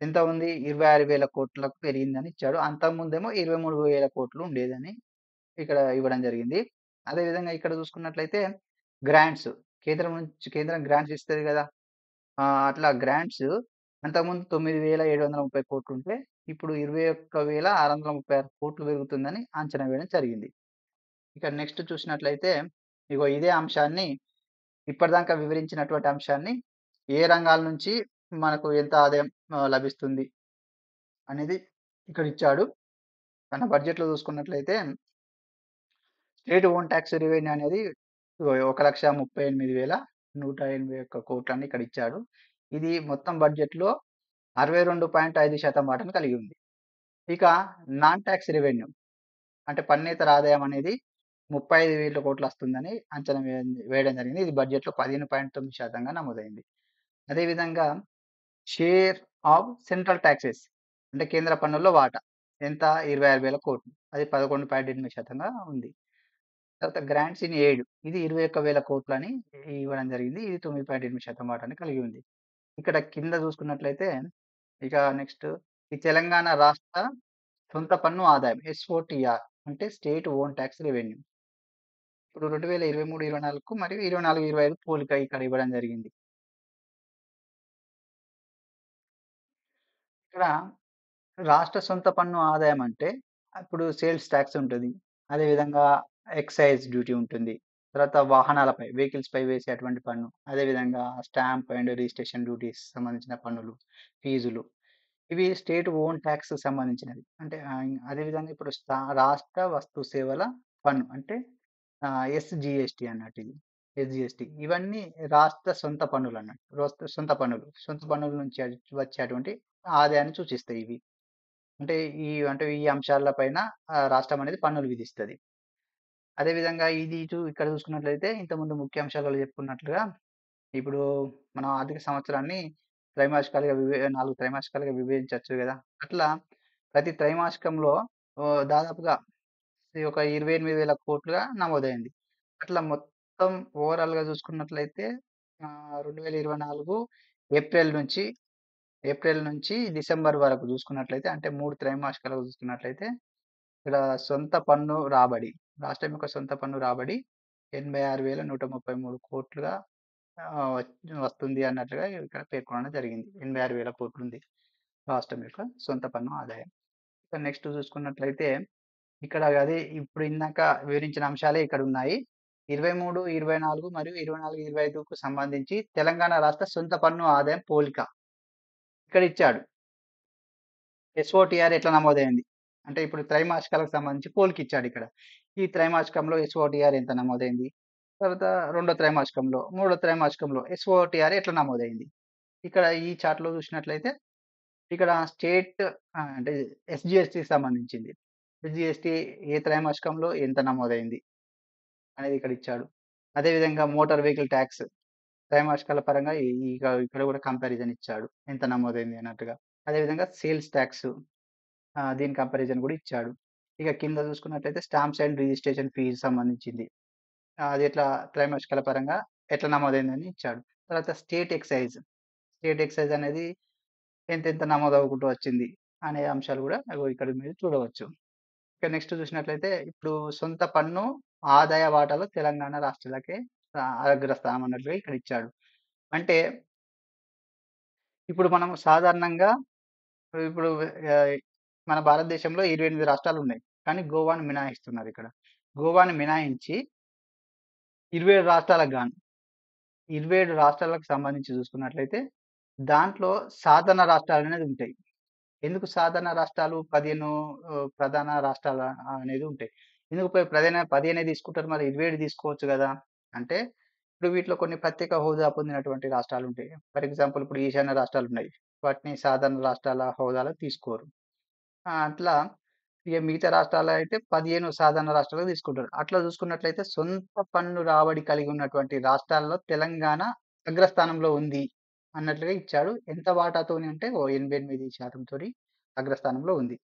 ఎంత ఉంది? 26,000,00,00,000లకు పెరిగిందని ఇచ్చాడు. అంతకుముందేమో 23,000,00,00,000 ఉండేదని ఇక్కడ ఇవ్వడం జరిగింది. అదే విధంగా ఇక్కడ చూసుకున్నట్లయితే గ్రాంట్స్ కేంద్రం గ్రాంట్స్ ఇస్తది గదా! అట్లా గ్రాంట్స్ అంతకుముందు 9,730,00,00,000 ఉంటే ఇప్పుడు 21,636,00,00,000 పెరుగుతుందని అంచనా వేయడం జరిగింది. ఇక నెక్స్ట్ చూసినట్లయితే ఇగో ఇదే అంశాన్ని ఇప్పటిదాకా వివరించినటువంటి అంశాన్ని ఏ రంగాల నుంచి మనకు ఎంత ఆదాయం లభిస్తుంది అనేది ఇక్కడ ఇచ్చాడు. మన బడ్జెట్‌లో చూసుకున్నట్లయితే స్టేట్ ఓన్ టాక్స్ రెవెన్యూ అనేది 1,38,181 ఇక్కడ ఇచ్చాడు. ఇది మొత్తం బడ్జెట్‌లో 62.5% వాటాను కలిగి ఉంది. ఇక నాన్ టాక్స్ రెవెన్యూ అంటే పన్నేతర ఆదాయం అనేది 35,000,00,00,000 వస్తుందని అంచనా వేయడం జరిగింది. ఇది బడ్జెట్‌లో 15.9%గా నమోదైంది. అదేవిధంగా షేర్ ఆఫ్ సెంట్రల్ టాక్సెస్ అంటే కేంద్ర పన్నుల్లో వాటా ఎంత? 26,000,00,000 అది 11.8%గా ఉంది. తర్వాత గ్రాంట్స్ ఇన్ ఎయిడ్ ఇది 21,000,00,000 అని ఇవ్వడం జరిగింది. ఇది 9.8% వాటాని కలిగి ఉంది. ఇక్కడ కింద చూసుకున్నట్లయితే ఇక నెక్స్ట్ ఈ తెలంగాణ రాష్ట్ర సొంత పన్ను ఆదాయం ఎస్ఓటీఆర్ అంటే స్టేట్ ఓన్ టాక్స్ రెవెన్యూ. ఇప్పుడు 2023, 24కు మరియు 24, 25 పోలిక ఇక్కడ ఇవ్వడం జరిగింది. ఇక్కడ రాష్ట్ర సొంత పన్ను ఆదాయం అంటే అప్పుడు సేల్స్ టాక్స్ ఉంటది. అదేవిధంగా ఎక్సైజ్ డ్యూటీ ఉంటుంది. తర్వాత వాహనాలపై వెహికల్స్‌పై వేసేటువంటి పన్ను. అదేవిధంగా స్టాంప్ అండ్ రిజిస్ట్రేషన్ డ్యూటీస్ సంబంధించిన పన్నులు, ఫీజులు. ఇవి స్టేట్ ఓన్ టాక్స్‌కి సంబంధించినవి. అంటే అదేవిధంగా ఇప్పుడు రాష్ట్ర వస్తు సేవల పన్ను అంటే ఎస్‌జీఎస్టీ అన్నట్టు ఇది. ఎస్‌జీఎస్టీ ఇవన్నీ రాష్ట్ర సొంత పన్నులన్నట్టు. సొంత పన్నులు. సొంత పన్నుల నుంచి వచ్చేటువంటి ఆదాయాన్ని సూచిస్తాయి ఇవి. అంటే ఈ అంశాల పైన రాష్ట్రం అనేది పన్నులు విధిస్తది. అదేవిధంగా ఇక్కడ చూసుకున్నట్లయితే ఇంతకుముందు ముఖ్యాంశాలలో చెప్పుకున్నట్లుగా ఇప్పుడు మనం ఆర్థిక సంవత్సరాన్ని 4 త్రైమాసికాలుగా విభజించొచ్చు గదా! అట్లా ప్రతి త్రైమాసికంలో దాదాపుగా ఇది ఒక 28,000,00,000 నమోదైంది. అట్లా మొత్తం ఓవరాల్‌గా చూసుకున్నట్లయితే 2024 ఏప్రిల్ నుంచి డిసెంబర్ వరకు చూసుకున్నట్లయితే అంటే 3 త్రైమాసికాలుగా చూసుకున్నట్లయితే ఇక్కడ సొంత పన్ను రాబడి రాష్ట్రం యొక్క సొంత పన్ను రాబడి 86,133,00,00,000 వస్తుంది అన్నట్లుగా ఇక్కడ పేర్కొనడం జరిగింది. 86,000,00,000 ఉంది రాష్ట్రం యొక్క సొంత పన్ను ఆదాయం. ఇక నెక్స్ట్ చూసుకున్నట్లయితే ఇక్కడ అదే ఇప్పుడు ఇందాక వివరించిన అంశాలే ఇక్కడ ఉన్నాయి. 23, 24 మరియు 24, 25కు సంబంధించి తెలంగాణ రాష్ట్ర సొంత పన్ను ఆదాయం పోలిక ఇక్కడ ఇచ్చాడు. ఎస్ఓటీఆర్ ఎట్లా నమోదైంది? అంటే ఇప్పుడు త్రైమాసికాలకు సంబంధించి పోలిక ఇచ్చాడు ఇక్కడ. ఈ త్రైమాసికంలో ఎస్ఓటీఆర్ ఎంత నమోదైంది? తర్వాత రెండో త్రైమాసికంలో, మూడో త్రైమాసికంలో ఎస్ఓటీఆర్ ఎట్లా నమోదైంది? ఇక్కడ ఈ చార్ట్‌లో చూసినట్లయితే ఇక్కడ స్టేట్ అంటే ఎస్‌జీఎస్టీకి సంబంధించింది. ఎస్‌జీఎస్టీ ఏ త్రైమాసికంలో ఎంత నమోదైంది అనేది ఇక్కడ ఇచ్చాడు. అదేవిధంగా మోటార్ వెహికల్ టాక్స్ త్రైమాసికాల పరంగా ఇక్కడ కూడా కంపారిజన్ ఇచ్చాడు. ఎంత నమోదైంది అన్నట్టుగా. అదేవిధంగా సేల్స్ టాక్స్ దీని కంపారిజన్ కూడా ఇచ్చాడు. ఇక కింద చూసుకున్నట్లయితే స్టాంప్స్ అండ్ రిజిస్ట్రేషన్ ఫీజ్ సంబంధించింది. అది త్రైమాసికాల పరంగా ఎట్లా నమోదైందని ఇచ్చాడు. తర్వాత స్టేట్ ఎక్సైజ్ అనేది ఎంతెంత నమోదవుకుంటూ వచ్చింది అనే అంశాలు కూడా ఇక్కడ మీరు చూడవచ్చు. ఇక నెక్స్ట్ చూసినట్లయితే ఇప్పుడు సొంత పన్ను ఆదాయ వాటాలో తెలంగాణ రాష్ట్రాలకే అగ్రస్థానం అన్నట్లుగా ఇక్కడ ఇచ్చాడు. అంటే ఇప్పుడు మనం సాధారణంగా ఇప్పుడు మన భారతదేశంలో 28 రాష్ట్రాలున్నాయి. కానీ గోవాను మినహాయిస్తున్నారు ఇక్కడ. గోవాని మినహాయించి 27 రాష్ట్రాలకు గాను 27 రాష్ట్రాలకు సంబంధించి చూసుకున్నట్లయితే దాంట్లో సాధారణ రాష్ట్రాలనేది ఉంటాయి. ఎందుకు సాధారణ రాష్ట్రాలు 15 ప్రధాన రాష్ట్రాలు అనేది ఉంటాయి. ఎందుకు 15 తీసుకుంటారు మరి 27 తీసుకోవచ్చు గదా! అంటే ఇప్పుడు వీటిలో కొన్ని ప్రత్యేక హోదా పొందినటువంటి రాష్ట్రాలుంటాయి. ఫర్ ఎగ్జాంపుల్ ఇప్పుడు ఈశాన్య రాష్ట్రాలున్నాయి. వాటిని సాధారణ రాష్ట్రాల హోదాలో తీసుకోరు. అట్లా ఇక మిగతా రాష్ట్రాల్లో అయితే 15 సాధారణ రాష్ట్రాలుగా తీసుకుంటారు. అట్లా చూసుకున్నట్లయితే సొంత పన్ను రాబడి కలిగి ఉన్నటువంటి రాష్ట్రాల్లో తెలంగాణ అగ్రస్థానంలో ఉంది అన్నట్లుగా ఇచ్చాడు. ఎంత వాటాతోని అంటే 88% తోని అగ్రస్థానంలో ఉంది.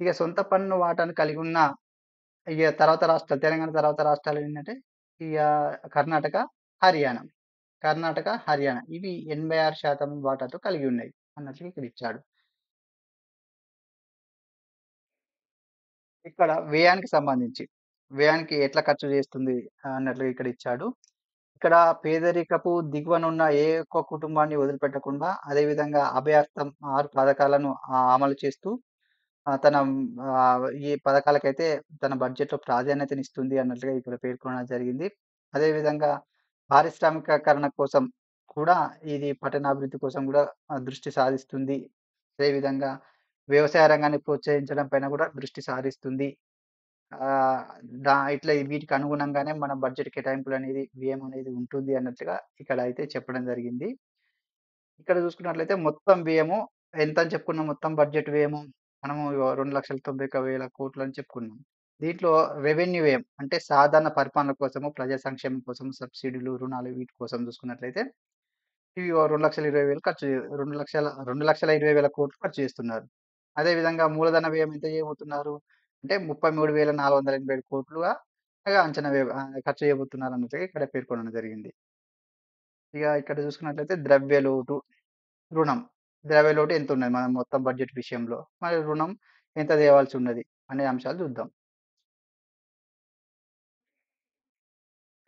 ఇక సొంత పన్ను వాటాను కలిగి ఉన్న తర్వాత రాష్ట్రాలు తెలంగాణ తర్వాత రాష్ట్రాలేంటంటే ఇగ కర్ణాటక, హర్యానా. కర్ణాటక, హర్యానా ఇవి 86% వాటాతో కలిగి ఉన్నాయి అన్నట్లు ఇక్కడ ఇచ్చాడు. ఇక్కడ వ్యయానికి సంబంధించి, వ్యయానికి ఎట్లా ఖర్చు చేస్తుంది అన్నట్లుగా ఇక్కడ ఇచ్చాడు. ఇక్కడ పేదరికపు దిగువనున్న ఏ ఒక్క కుటుంబాన్ని వదిలిపెట్టకుండా, అదేవిధంగా అభయహస్తం 6 పథకాలను అమలు చేస్తూ ఈ పథకాలకైతే తన బడ్జెట్‌లో ప్రాధాన్యతనిస్తుంది అన్నట్లుగా ఇక్కడ పేర్కొనడం జరిగింది. అదేవిధంగా పారిశ్రామికీకరణ కోసం కూడా ఇది పట్టణాభివృద్ధి కోసం గూడా దృష్టి సారిస్తుంది. అదేవిధంగా వ్యవసాయ రంగాన్ని ప్రోత్సహించడం పైన గూడా దృష్టి సారిస్తుంది. ఆహ్, ఇట్లా వీటికి అనుగుణంగానే మన బడ్జెట్ కేటాయింపులనేది, వ్యయం అనేది ఉంటుంది అన్నట్టుగా ఇక్కడ అయితే చెప్పడం జరిగింది. ఇక్కడ చూసుకున్నట్లయితే మొత్తం వ్యయము ఎంతని చెప్పుకున్నాం, మొత్తం బడ్జెట్ వ్యయము మనము 2,91,000 కోట్లు అని చెప్పుకున్నాం. దీంట్లో రెవెన్యూ వ్యయం అంటే సాధారణ పరిపాలన కోసము, ప్రజా సంక్షేమం కోసం, సబ్సిడీలు, రుణాలు వీటి కోసం చూసుకున్నట్లయితే ఇవి ఓ 2,20,000 ఖర్చు 2,20,000 కోట్లు ఖర్చు చేస్తున్నారు. అదే విధంగా మూలధన వ్యయం ఎంత చేయబోతున్నారు అంటే 33,487 కోట్లుగా అంచనా ఖర్చు చేయబోతున్నారు అన్నట్టుగా ఇక్కడ పేర్కొనడం జరిగింది. ఇక ఇక్కడ చూసుకున్నట్లయితే ద్రవ్యలోటు, రుణం. ద్రవ్యలోటు ఎంతున్నది మన మొత్తం బడ్జెట్ విషయంలో? మరి రుణం ఎంత తేవాల్సి ఉన్నది అనే అంశాలు చూద్దాం.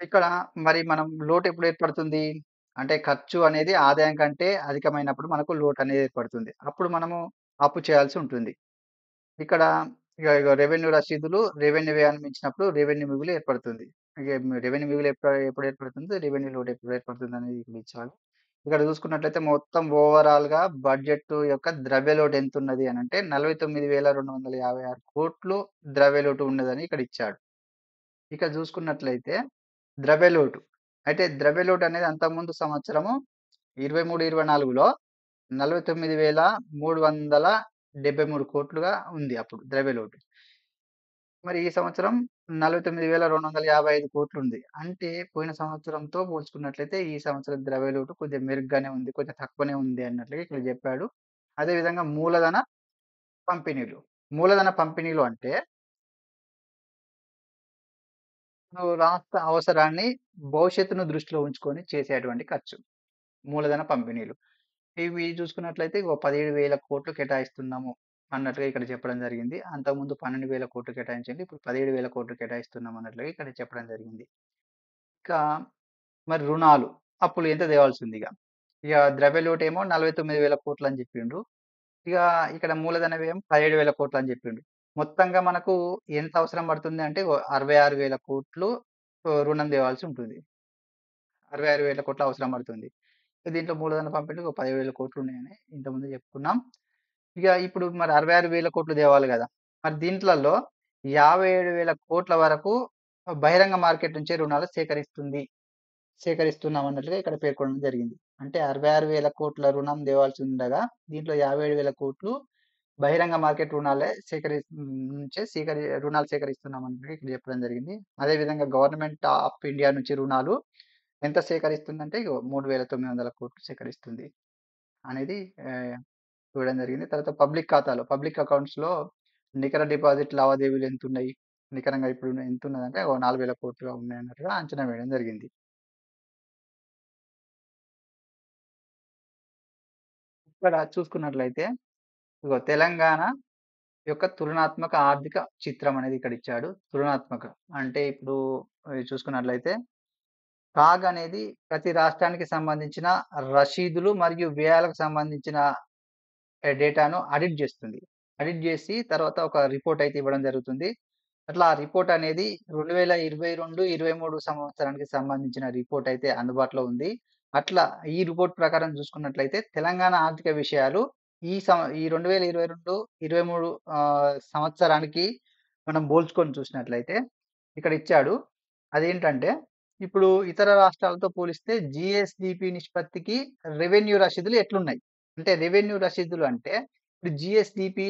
ఇక్కడ మరి మనం లోటు ఎప్పుడు ఏర్పడుతుంది? అంటే ఖర్చు అనేది ఆదాయం కంటే అధికమైనప్పుడు మనకు లోటనేది ఏర్పడుతుంది. అప్పుడు మనము అప్పు చేయాల్సి ఉంటుంది. ఇక్కడ ఇగ రెవెన్యూ రసీదులు, రెవెన్యూ వ్యయాన్ని మించినప్పుడు రెవెన్యూ మిగులు ఏర్పడుతుంది. ఇగ రెవెన్యూ మిగులు ఎప్పుడు ఏర్పడుతుంది? రెవెన్యూ లోటు ఎప్పుడు ఏర్పడుతుందనేది ఇక్కడ ఇచ్చాడు. ఇక్కడ చూసుకున్నట్లయితే మొత్తం ఓవరాల్‌గా బడ్జెట్ యొక్క ద్రవ్యలోటు ఎంతున్నది అనంటే 49,256 కోట్లు ద్రవ్యలోటు ఉన్నదని ఇక్కడ ఇచ్చాడు. ఇక చూసుకున్నట్లయితే ద్రవ్యలోటు. అయితే ద్రవ్యలోటు అనేది అంతకుముందు సంవత్సరము 23, 24లో 49,373 కోట్లుగా ఉంది అప్పుడు ద్రవ్యలోటు. మరి ఈ సంవత్సరం 49,255 కోట్లుంది. అంటే పోయిన సంవత్సరంతో పోల్చుకున్నట్లయితే ఈ సంవత్సరం ద్రవ్యలోటు కొద్దిగా మెరుగ్గానే ఉంది. కొంచెం తక్కువనే ఉంది అన్నట్లుగా ఇక్కడ చెప్పాడు. అదే విధంగా మూలధన పంపిణీలు. మూలధన పంపిణీలు అంటే రాష్ట్ర అవసరాన్ని భవిష్యత్తును దృష్టిలో ఉంచుకొని చేసేటువంటి ఖర్చు. మూలధన పంపిణీలు. ఇవి చూసుకున్నట్లయితే 17,000 కోట్లు కేటాయిస్తున్నాము అన్నట్టుగా ఇక్కడ చెప్పడం జరిగింది. అంతకుముందు 12,000 కోట్లు కేటాయించండి. ఇప్పుడు 17,000 కోట్లు కేటాయిస్తున్నాం అన్నట్లుగా ఇక్కడ చెప్పడం జరిగింది. ఇంకా మరి రుణాలు, అప్పులు ఎంత తేవాల్సిందిగ. ఇక ద్రవ్యలోటేమో 49,000 కోట్లు అని చెప్పిండ్రు. ఇక ఇక్కడ మూలధన వ్యయం 17,000 కోట్లు అని చెప్పిండు. మొత్తంగా మనకు ఎంత అవసరం పడుతుంది అంటే 66,000 కోట్లు రుణం తేవాల్సి ఉంటుంది. 66,000 కోట్లు అవసరం పడుతుంది. దీంట్లో మూలధన పంపిణీ ఒక 10,000 కోట్లు ఉన్నాయని ఇంతకుముందు చెప్పుకున్నాం. ఇక ఇప్పుడు మరి 66,000 కోట్లు తేవాలి గదా! మరి దీంట్లల్లో 57,000 కోట్ల వరకు బహిరంగ మార్కెట్ నుంచే రుణాలు సేకరిస్తున్నాం అన్నట్లుగా ఇక్కడ పేర్కొనడం జరిగింది. అంటే 66,000 కోట్ల రుణం తేవాల్సి ఉండగా దీంట్లో 57,000 కోట్లు బహిరంగ మార్కెట్ రుణాలు సేకరిస్తున్నాం అన్నట్టుగా ఇక్కడ చెప్పడం జరిగింది. అదే విధంగా గవర్నమెంట్ ఆఫ్ ఇండియా నుంచి రుణాలు ఎంత సేకరిస్తుందంటే 3,900 కోట్లు సేకరిస్తుంది అనేది చూడడం జరిగింది. తర్వాత పబ్లిక్ ఖాతాలో, పబ్లిక్ అకౌంట్స్‌లో నికర డిపాజిట్ లావాదేవీలు ఎంతున్నయి? నికరంగా ఇప్పుడు ఎంతున్నదంటే 4,000 కోట్లుగా ఉన్నాయన్నట్టుగా అంచనా వేయడం జరిగింది. ఇక్కడ చూసుకున్నట్లయితే తెలంగాణ యొక్క తులనాత్మక ఆర్థిక చిత్రం అనేది ఇక్కడ ఇచ్చాడు. తులనాత్మక అంటే ఇప్పుడు చూసుకున్నట్లయితే కాగ్ అనేది ప్రతి రాష్ట్రానికి సంబంధించిన రసీదులు మరియు వ్యయాలకు సంబంధించిన డేటాను ఆడిట్ జేస్తుంది. ఆడిట్ జేసి తర్వాత ఒక రిపోర్ట్ అయితే ఇవ్వడం జరుగుతుంది. అట్లా ఆ రిపోర్ట్ అనేది 2022, 23 సంవత్సరానికి సంబంధించిన రిపోర్ట్ అయితే అందుబాటులో ఉంది. అట్లా ఈ రిపోర్ట్ ప్రకారం చూసుకున్నట్లయితే తెలంగాణ ఆర్థిక విషయాలు ఈ 2022, 23 సంవత్సరానికి మనం పోల్చుకొని చూసినట్లయితే ఇక్కడ ఇచ్చాడు. అదేంటంటే ఇప్పుడు ఇతర రాష్ట్రాలతో పోలిస్తే జీఎస్‌డీపీ నిష్పత్తికి రెవెన్యూ రసీదులు ఎట్లున్నాయి? అంటే రెవెన్యూ రసీదులు అంటే ఇప్పుడు జీఎస్‌డీపీ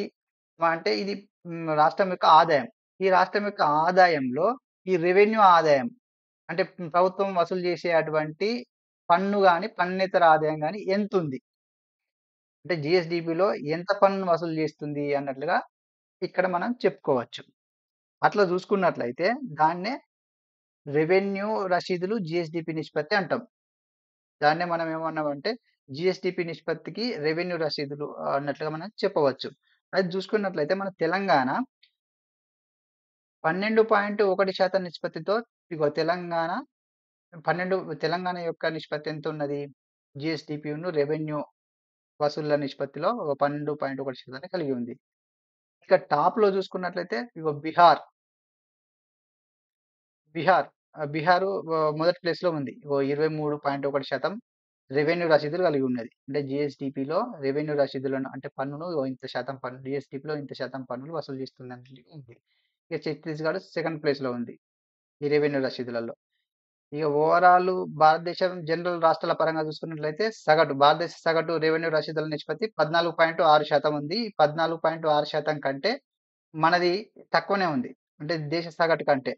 అంటే ఇది రాష్ట్రం యొక్క ఆదాయం. ఈ రాష్ట్రం యొక్క ఆదాయంలో ఈ రెవెన్యూ ఆదాయం అంటే ప్రభుత్వం వసూలు చేసే అటువంటి పన్ను గాని, పన్నేతర ఆదాయం గాని ఎంతుంది? అంటే జీఎస్‌డీపీలో ఎంత పన్ను వసూలు చేస్తుంది అన్నట్లుగా ఇక్కడ మనం చెప్పుకోవచ్చు. అట్లా చూసుకున్నట్లయితే దాన్నే రెవెన్యూ రసీదులు జీఎస్‌డిపి నిష్పత్తి అంటాం. దాన్నే మనం ఏమన్నామంటే జీఎస్‌డిపి నిష్పత్తికి రెవెన్యూ రసీదులు అన్నట్లుగా మనం చెప్పవచ్చు. అది చూసుకున్నట్లయితే మన తెలంగాణ 12.1% నిష్పత్తితో ఇగో తెలంగాణ యొక్క నిష్పత్తి ఎంతున్నది? జీఎస్‌డిపిను రెవెన్యూ వసూళ్ల నిష్పత్తిలో ఒక 12.1% కలిగి ఉంది. ఇక టాప్‌లో చూసుకున్నట్లయితే ఇగో బిహార్ బిహారు మొదటి ప్లేస్‌లో ఉంది. ఇగో 23.1% రెవెన్యూ రసీదులు కలిగి ఉన్నది. అంటే జీఎస్‌డిపిలో రెవెన్యూ రసీదులను అంటే పన్నును ఇంత శాతం పన్ను జీఎస్‌డిపిలో ఇంత శాతం పన్నులు వసూలు చేస్తుందని ఉంది. ఇక ఛత్తీస్‌గఢ్ సెకండ్ ప్లేస్‌లో ఉంది. ఈ రెవెన్యూ రసీదులలో. ఇక ఓవరాల్ భారతదేశం జనరల్ రాష్ట్రాల పరంగా చూసుకున్నట్లయితే భారతదేశ సగటు రెవెన్యూ రసీదుల నిష్పత్తి 14.6% ఉంది. 14.6% కంటే మనది తక్కువనే ఉంది. అంటే దేశ సగటు కంటే.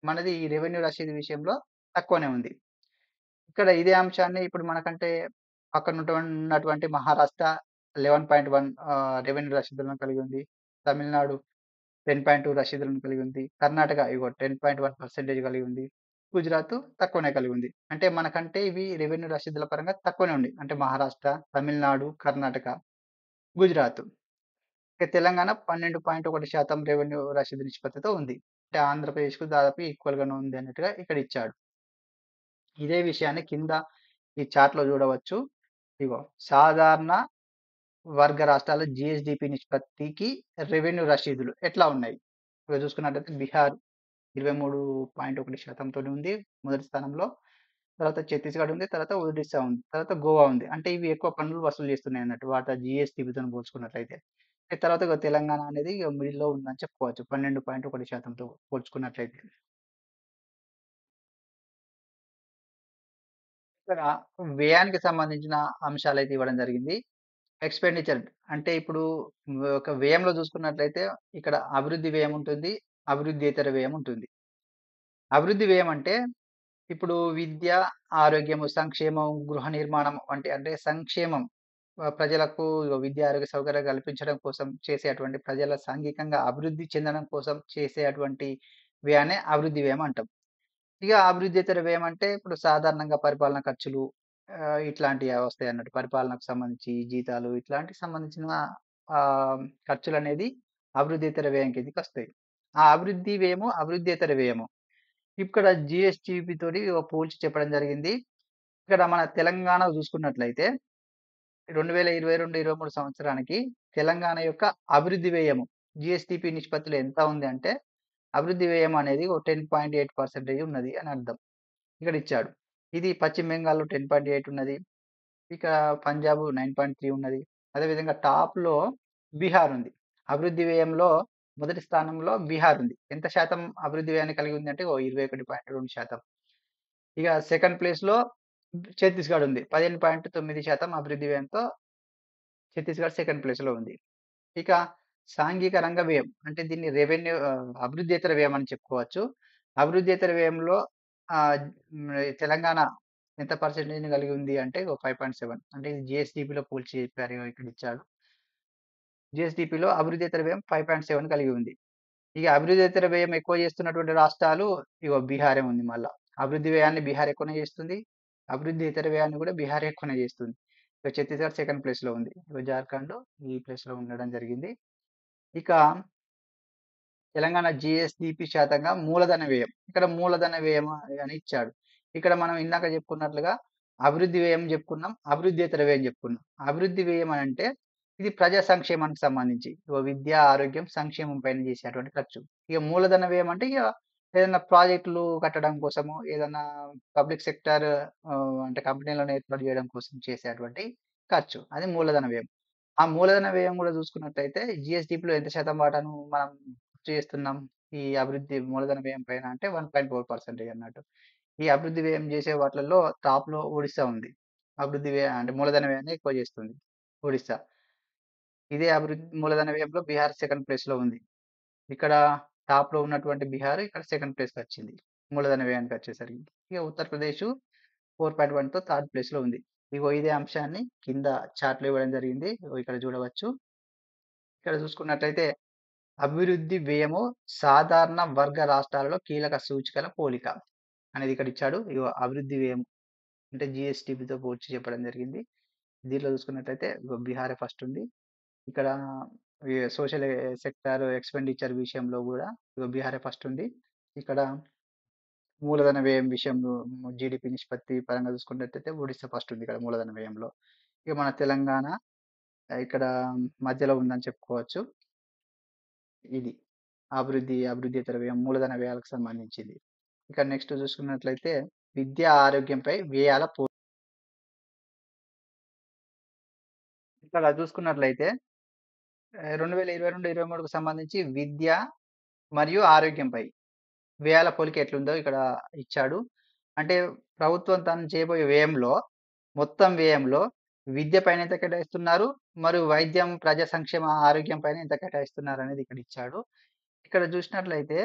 మనది ఈ రెవెన్యూ రసీదు విషయంలో తక్కువనే ఉంది. ఇక్కడ ఇదే అంశాన్ని ఇప్పుడు మనకంటే ఉన్నటువంటి మహారాష్ట్ర 11.1 రెవెన్యూ రసీదులను కలిగి ఉంది. తమిళనాడు 10.2 రసీదులను కలిగి ఉంది. కర్ణాటక 10.1% కలిగి ఉంది. గుజరాత్ తక్కువనే కలిగి ఉంది. అంటే మనకంటే ఇవి రెవెన్యూ రసీదుల పరంగా తక్కువనే ఉంది. అంటే మహారాష్ట్ర, తమిళనాడు, కర్ణాటక, గుజరాత్. ఇక తెలంగాణ 12.1% రెవెన్యూ రసీదు నిష్పత్తితో ఉంది. అంటే ఆంధ్రప్రదేశ్‌కు దాదాపు ఈక్వల్‌గానే ఉంది అన్నట్టుగా ఇక్కడ ఇచ్చాడు. ఇదే విషయాన్ని కింద ఈ చార్ట్‌లో చూడవచ్చు. ఇగో సాధారణ వర్గ రాష్ట్రాల జీఎస్‌డిపి నిష్పత్తికి రెవెన్యూ రసీదులు ఎట్లా ఉన్నాయి? ఇక్కడ చూసుకున్నట్లయితే బీహార్ 23.1% తోని ఉంది మొదటి స్థానంలో. తర్వాత ఛత్తీస్‌గఢ్ ఉంది. తర్వాత ఒడిస్సా ఉంది. తర్వాత గోవా ఉంది. అంటే ఇవి ఎక్కువ పన్నులు వసూలు చేస్తున్నాయి అన్నట్టు. వాటి జీఎస్‌డిపితోని పోల్చుకున్నట్లయితే. తర్వాత ఇగ తెలంగాణ అనేది ఇగ మిడిల్‌లో ఉందని చెప్పుకోవచ్చు. 12.1%తో పోల్చుకున్నట్లయితే. ఇక్కడ వ్యయానికి సంబంధించిన అంశాలైతే ఇవ్వడం జరిగింది. ఎక్స్‌పెండిచర్ అంటే ఇప్పుడు ఒక వ్యయంలో చూసుకున్నట్లయితే ఇక్కడ అభివృద్ధి వ్యయం ఉంటుంది. అభివృద్ధేతర వ్యయం ఉంటుంది. అభివృద్ధి వ్యయం అంటే ఇప్పుడు విద్య, ఆరోగ్యము, సంక్షేమం, గృహ నిర్మాణం వంటి అంటే సంక్షేమం ప్రజలకు విద్య, ఆరోగ్య సౌకర్యాలు కల్పించడం కోసం చేసేటువంటి ప్రజల సాంఘికంగా అభివృద్ధి చెందడం కోసం చేసేటువంటి వ్యయాన్నే అభివృద్ధి వ్యయం అంటాం. ఇక అభివృద్ధేతర వ్యయం అంటే ఇప్పుడు సాధారణంగా పరిపాలన ఖర్చులు ఇట్లాంటివి వస్తాయన్నట్టు. పరిపాలనకు సంబంధించి జీతాలు ఇట్లాంటికి సంబంధించిన ఖర్చులనేది అభివృద్ధేతర వ్యయం కిందకొస్తాయి. ఆ అభివృద్ధి వ్యయము, అభివృద్ధేతర వ్యయము. ఇక్కడ జీఎస్‌టీపీ తోటి పోల్చి చెప్పడం జరిగింది. ఇక్కడ మన తెలంగాణ చూసుకున్నట్లయితే 2022, 23 సంవత్సరానికి తెలంగాణ యొక్క అభివృద్ధి వ్యయము జీఎస్‌టీపీ నిష్పత్తిలో ఎంత ఉంది అంటే, అభివృద్ధి వ్యయం అనేది ఓ 10.8% ఉన్నది అని అర్థం. ఇక్కడ ఇచ్చాడు. ఇది పశ్చిమ బెంగాల్‌లో 10.8 ఉన్నది. ఇక పంజాబ్ 9.3 ఉన్నది. అదేవిధంగా టాప్‌లో బీహార్ ఉంది. అభివృద్ధి వ్యయంలో మొదటి స్థానంలో బీహార్ ఉంది. ఎంత శాతం అభివృద్ధి వ్యయాన్ని కలిగి ఉంది అంటే 21.2%. ఇక సెకండ్ ప్లేస్‌లో ఛత్తీస్‌గఢ్ ఉంది. 15.9% అభివృద్ధి వ్యయంతో ఛత్తీస్‌గఢ్ సెకండ్ ప్లేస్‌లో ఉంది. ఇక సాంఘిక రంగ వ్యయం అంటే దీన్ని అభివృద్ధేతర వ్యయం అని చెప్పుకోవచ్చు. అభివృద్ధేతర వ్యయంలో ఆహ్, తెలంగాణ ఎంత పర్సెంటేజ్‌ని కలిగి ఉంది అంటే 5.7 అంటే ఇది జీఎస్‌డీపీలో పోల్చి చెప్పారు. ఇక్కడ ఇచ్చాడు. జీఎస్‌డీపీలో అభివృద్ధేతర వ్యయం 5.7 కలిగి ఉంది. ఇక అభివృద్ధేతర వ్యయం ఎక్కువ చేస్తున్నటువంటి రాష్ట్రాలు బీహారే ఉంది మళ్ళా. అభివృద్ధి వ్యయాన్ని బీహార్ ఎక్కువనే చేస్తుంది. అభివృద్ధేతర వ్యయాన్ని కూడా బీహార్ ఎక్కువనే చేస్తుంది. ఛత్తీస్‌గఢ్ సెకండ్ ప్లేస్‌లో ఉంది. జార్ఖండ్ ఈ ప్లేస్‌లో ఉండడం జరిగింది. ఇక తెలంగాణ జీఎస్‌డీపీ శాతంగా మూలధన వ్యయం. ఇక్కడ మూలధన వ్యయం అని ఇచ్చాడు. ఇక్కడ మనం ఇందాక చెప్పుకున్నట్లుగా అభివృద్ధి వ్యయం చెప్పుకున్నాం. అభివృద్ధేతర వ్యయం చెప్పుకున్నాం. అభివృద్ధి వ్యయం అనంటే ఇది ప్రజా సంక్షేమానికి సంబంధించి. విద్య, ఆరోగ్యం, సంక్షేమం పైన చేసేటువంటి ఖర్చు. ఇక మూలధన వ్యయం అంటే ఇగ ఏదైనా ప్రాజెక్టులు కట్టడం కోసము, ఏదన్నా పబ్లిక్ సెక్టార్ అంటే కంపెనీలను ఏర్పాటు చేయడం కోసం చేసేటువంటి ఖర్చు. అది మూలధన వ్యయం. ఆ మూలధన వ్యయం కూడా చూసుకున్నట్టయితే జీఎస్‌డీపీలో ఎంత శాతం వాటాను మనం చేస్తున్నాం. ఈ అభివృద్ధి మూలధన వ్యయం పైన అంటే 1.4% అన్నట్టు. ఈ అభివృద్ధి వ్యయం చేసే వాటిలలో టాప్‌లో ఒడిస్సా ఉంది. అభివృద్ధి వ్యయం అంటే మూలధన వ్యయాన్ని ఎక్కువ చేస్తుంది ఒడిస్సా. ఇదే మూలధన వ్యయంలో బీహార్ సెకండ్ ప్లేస్‌లో ఉంది. ఇక్కడ టాప్‌లో ఉన్నటువంటి బీహార్ ఇక్కడ సెకండ్ ప్లేస్‌కొచ్చింది. మూలధన వ్యయానికొచ్చేసరికి. ఇక ఉత్తరప్రదేశ్ 4.1తో థర్డ్ ప్లేస్‌లో ఉంది. ఇదే అంశాన్ని కింద చార్ట్‌లో ఇవ్వడం జరిగింది. ఇక్కడ చూడవచ్చు. ఇక్కడ చూసుకున్నట్లయితే అభివృద్ధి వ్యయము సాధారణ వర్గ రాష్ట్రాలలో కీలక సూచికల పోలిక అనేది ఇక్కడ ఇచ్చాడు. ఇగో అభివృద్ధి వ్యయం అంటే జీఎస్టీపీతో పోల్చి చెప్పడం జరిగింది. దీంట్లో చూసుకున్నట్లయితే ఇగో బీహారే ఫస్ట్ ఉంది. ఇక్కడ సోషల్ సెక్టార్ ఎక్స్‌పెండిచర్ విషయంలో గూడా ఇగో బీహారే ఫస్ట్ ఉంది. ఇక్కడ మూలధన వ్యయం విషయంలో జీడీపీ నిష్పత్తి పరంగా చూసుకున్నట్టయితే ఒడిస్సా ఫస్ట్ ఉంది ఇక్కడ మూలధన వ్యయంలో. ఇక మన తెలంగాణ ఇక్కడ మధ్యలో ఉందని చెప్పుకోవచ్చు. ఇది అభివృద్ధియేతర వ్యయం మూలధన వ్యయాలకు సంబంధించింది. ఇక నెక్స్ట్ చూసుకున్నట్లయితే విద్య, ఆరోగ్యంపై వ్యయాల ఇక్కడ చూసుకున్నట్లయితే 2022, 23కు సంబంధించి విద్య మరియు ఆరోగ్యంపై వ్యయాల పోలిక ఎట్లుందో ఇక్కడ ఇచ్చాడు. అంటే ప్రభుత్వం తను చేయబోయే వ్యయంలో, మొత్తం వ్యయంలో విద్య పైన ఎంత కేటాయిస్తున్నారు, మరియు వైద్యం, ప్రజా సంక్షేమ, ఆరోగ్యం పైన ఎంత కేటాయిస్తున్నారు అనేది ఇక్కడ ఇచ్చాడు. ఇక్కడ చూసినట్లయితే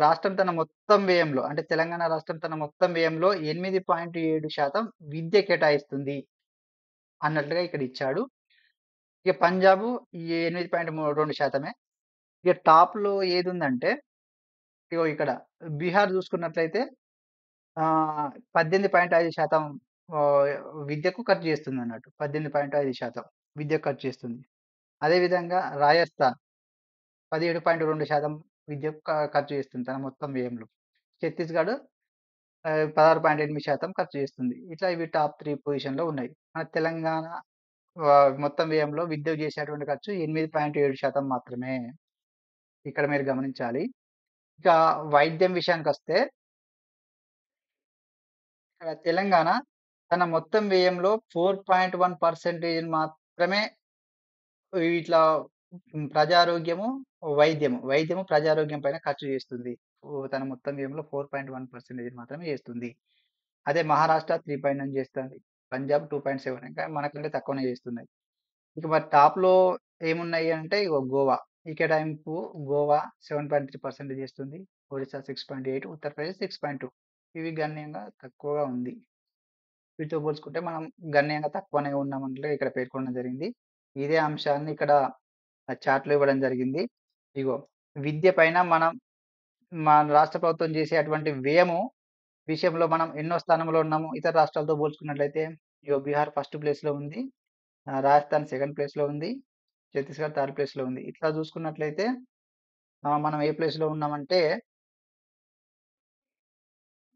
రాష్ట్రం తన మొత్తం వ్యయంలో అంటే తెలంగాణ రాష్ట్రం తన మొత్తం వ్యయంలో 8.7% విద్య కేటాయిస్తుంది అన్నట్లుగా ఇక్కడ ఇచ్చాడు. ఇక పంజాబు ఈ 8.2%. ఇక టాప్‌లో ఏదుందంటే ఇగో ఇక్కడ బీహార్ చూసుకున్నట్లయితే 18.5% ఆహ్, విద్యకు ఖర్చు చేస్తుందన్నట్టు. 18.5% విద్యకు ఖర్చు చేస్తుంది. అదేవిధంగా రాజస్థాన్ 17.2% విద్యకు ఖర్చు చేస్తుంది తన మొత్తం వ్యయంలో. ఛత్తీస్‌గఢ్ 16.8% ఖర్చు చేస్తుంది. ఇట్లా ఇవి టాప్ 3 పొజిషన్‌లో ఉన్నాయి. మన తెలంగాణ మొత్తం వ్యయంలో విద్యకు చేసేటువంటి ఖర్చు 8.7% మాత్రమే. ఇక్కడ మీరు గమనించాలి. ఇక వైద్యం విషయానికొస్తే ఇక్కడ తెలంగాణ తన మొత్తం వ్యయంలో 4.1% మాత్రమే ఇట్లా ప్రజారోగ్యము, వైద్యము, ప్రజారోగ్యం పైన ఖర్చు చేస్తుంది. తన మొత్తం వ్యయంలో 4.1% మాత్రమే చేస్తుంది. అదే మహారాష్ట్ర 3.9 చేస్తుంది. పంజాబ్ 2.7 ఇంకా మనకంటే తక్కువనే చేస్తున్నాయి. ఇక మరి టాప్‌లో ఏమున్నాయి అంటే ఇగో గోవా. ఈ కేటాయింపు గోవా 7.3% చేస్తుంది. ఒడిస్సా 6.8, ఉత్తరప్రదేశ్ 6.2 ఇవి గణనీయంగా తక్కువగా ఉంది. వీటితో పోల్చుకుంటే మనం గణనీయంగా తక్కువనే ఉన్నామన్నట్లుగా ఇక్కడ పేర్కొనడం జరిగింది. ఇదే అంశాన్ని ఇక్కడ చార్ట్‌లో ఇవ్వడం జరిగింది. ఇగో విద్య పైన మన రాష్ట్ర ప్రభుత్వం చేసేటువంటి వ్యయము విషయంలో మనం ఎన్నో స్థానంలో ఉన్నాము. ఇతర రాష్ట్రాలతో పోల్చుకున్నట్లయితే ఇగో బీహార్ ఫస్ట్ ప్లేస్‌లో ఉంది. రాజస్థాన్ సెకండ్ ప్లేస్‌లో ఉంది. ఛత్తీస్‌గఢ్ థర్డ్ ప్లేస్‌లో ఉంది. ఇట్లా చూసుకున్నట్లయితే మనం ఏ ప్లేస్‌లో ఉన్నామంటే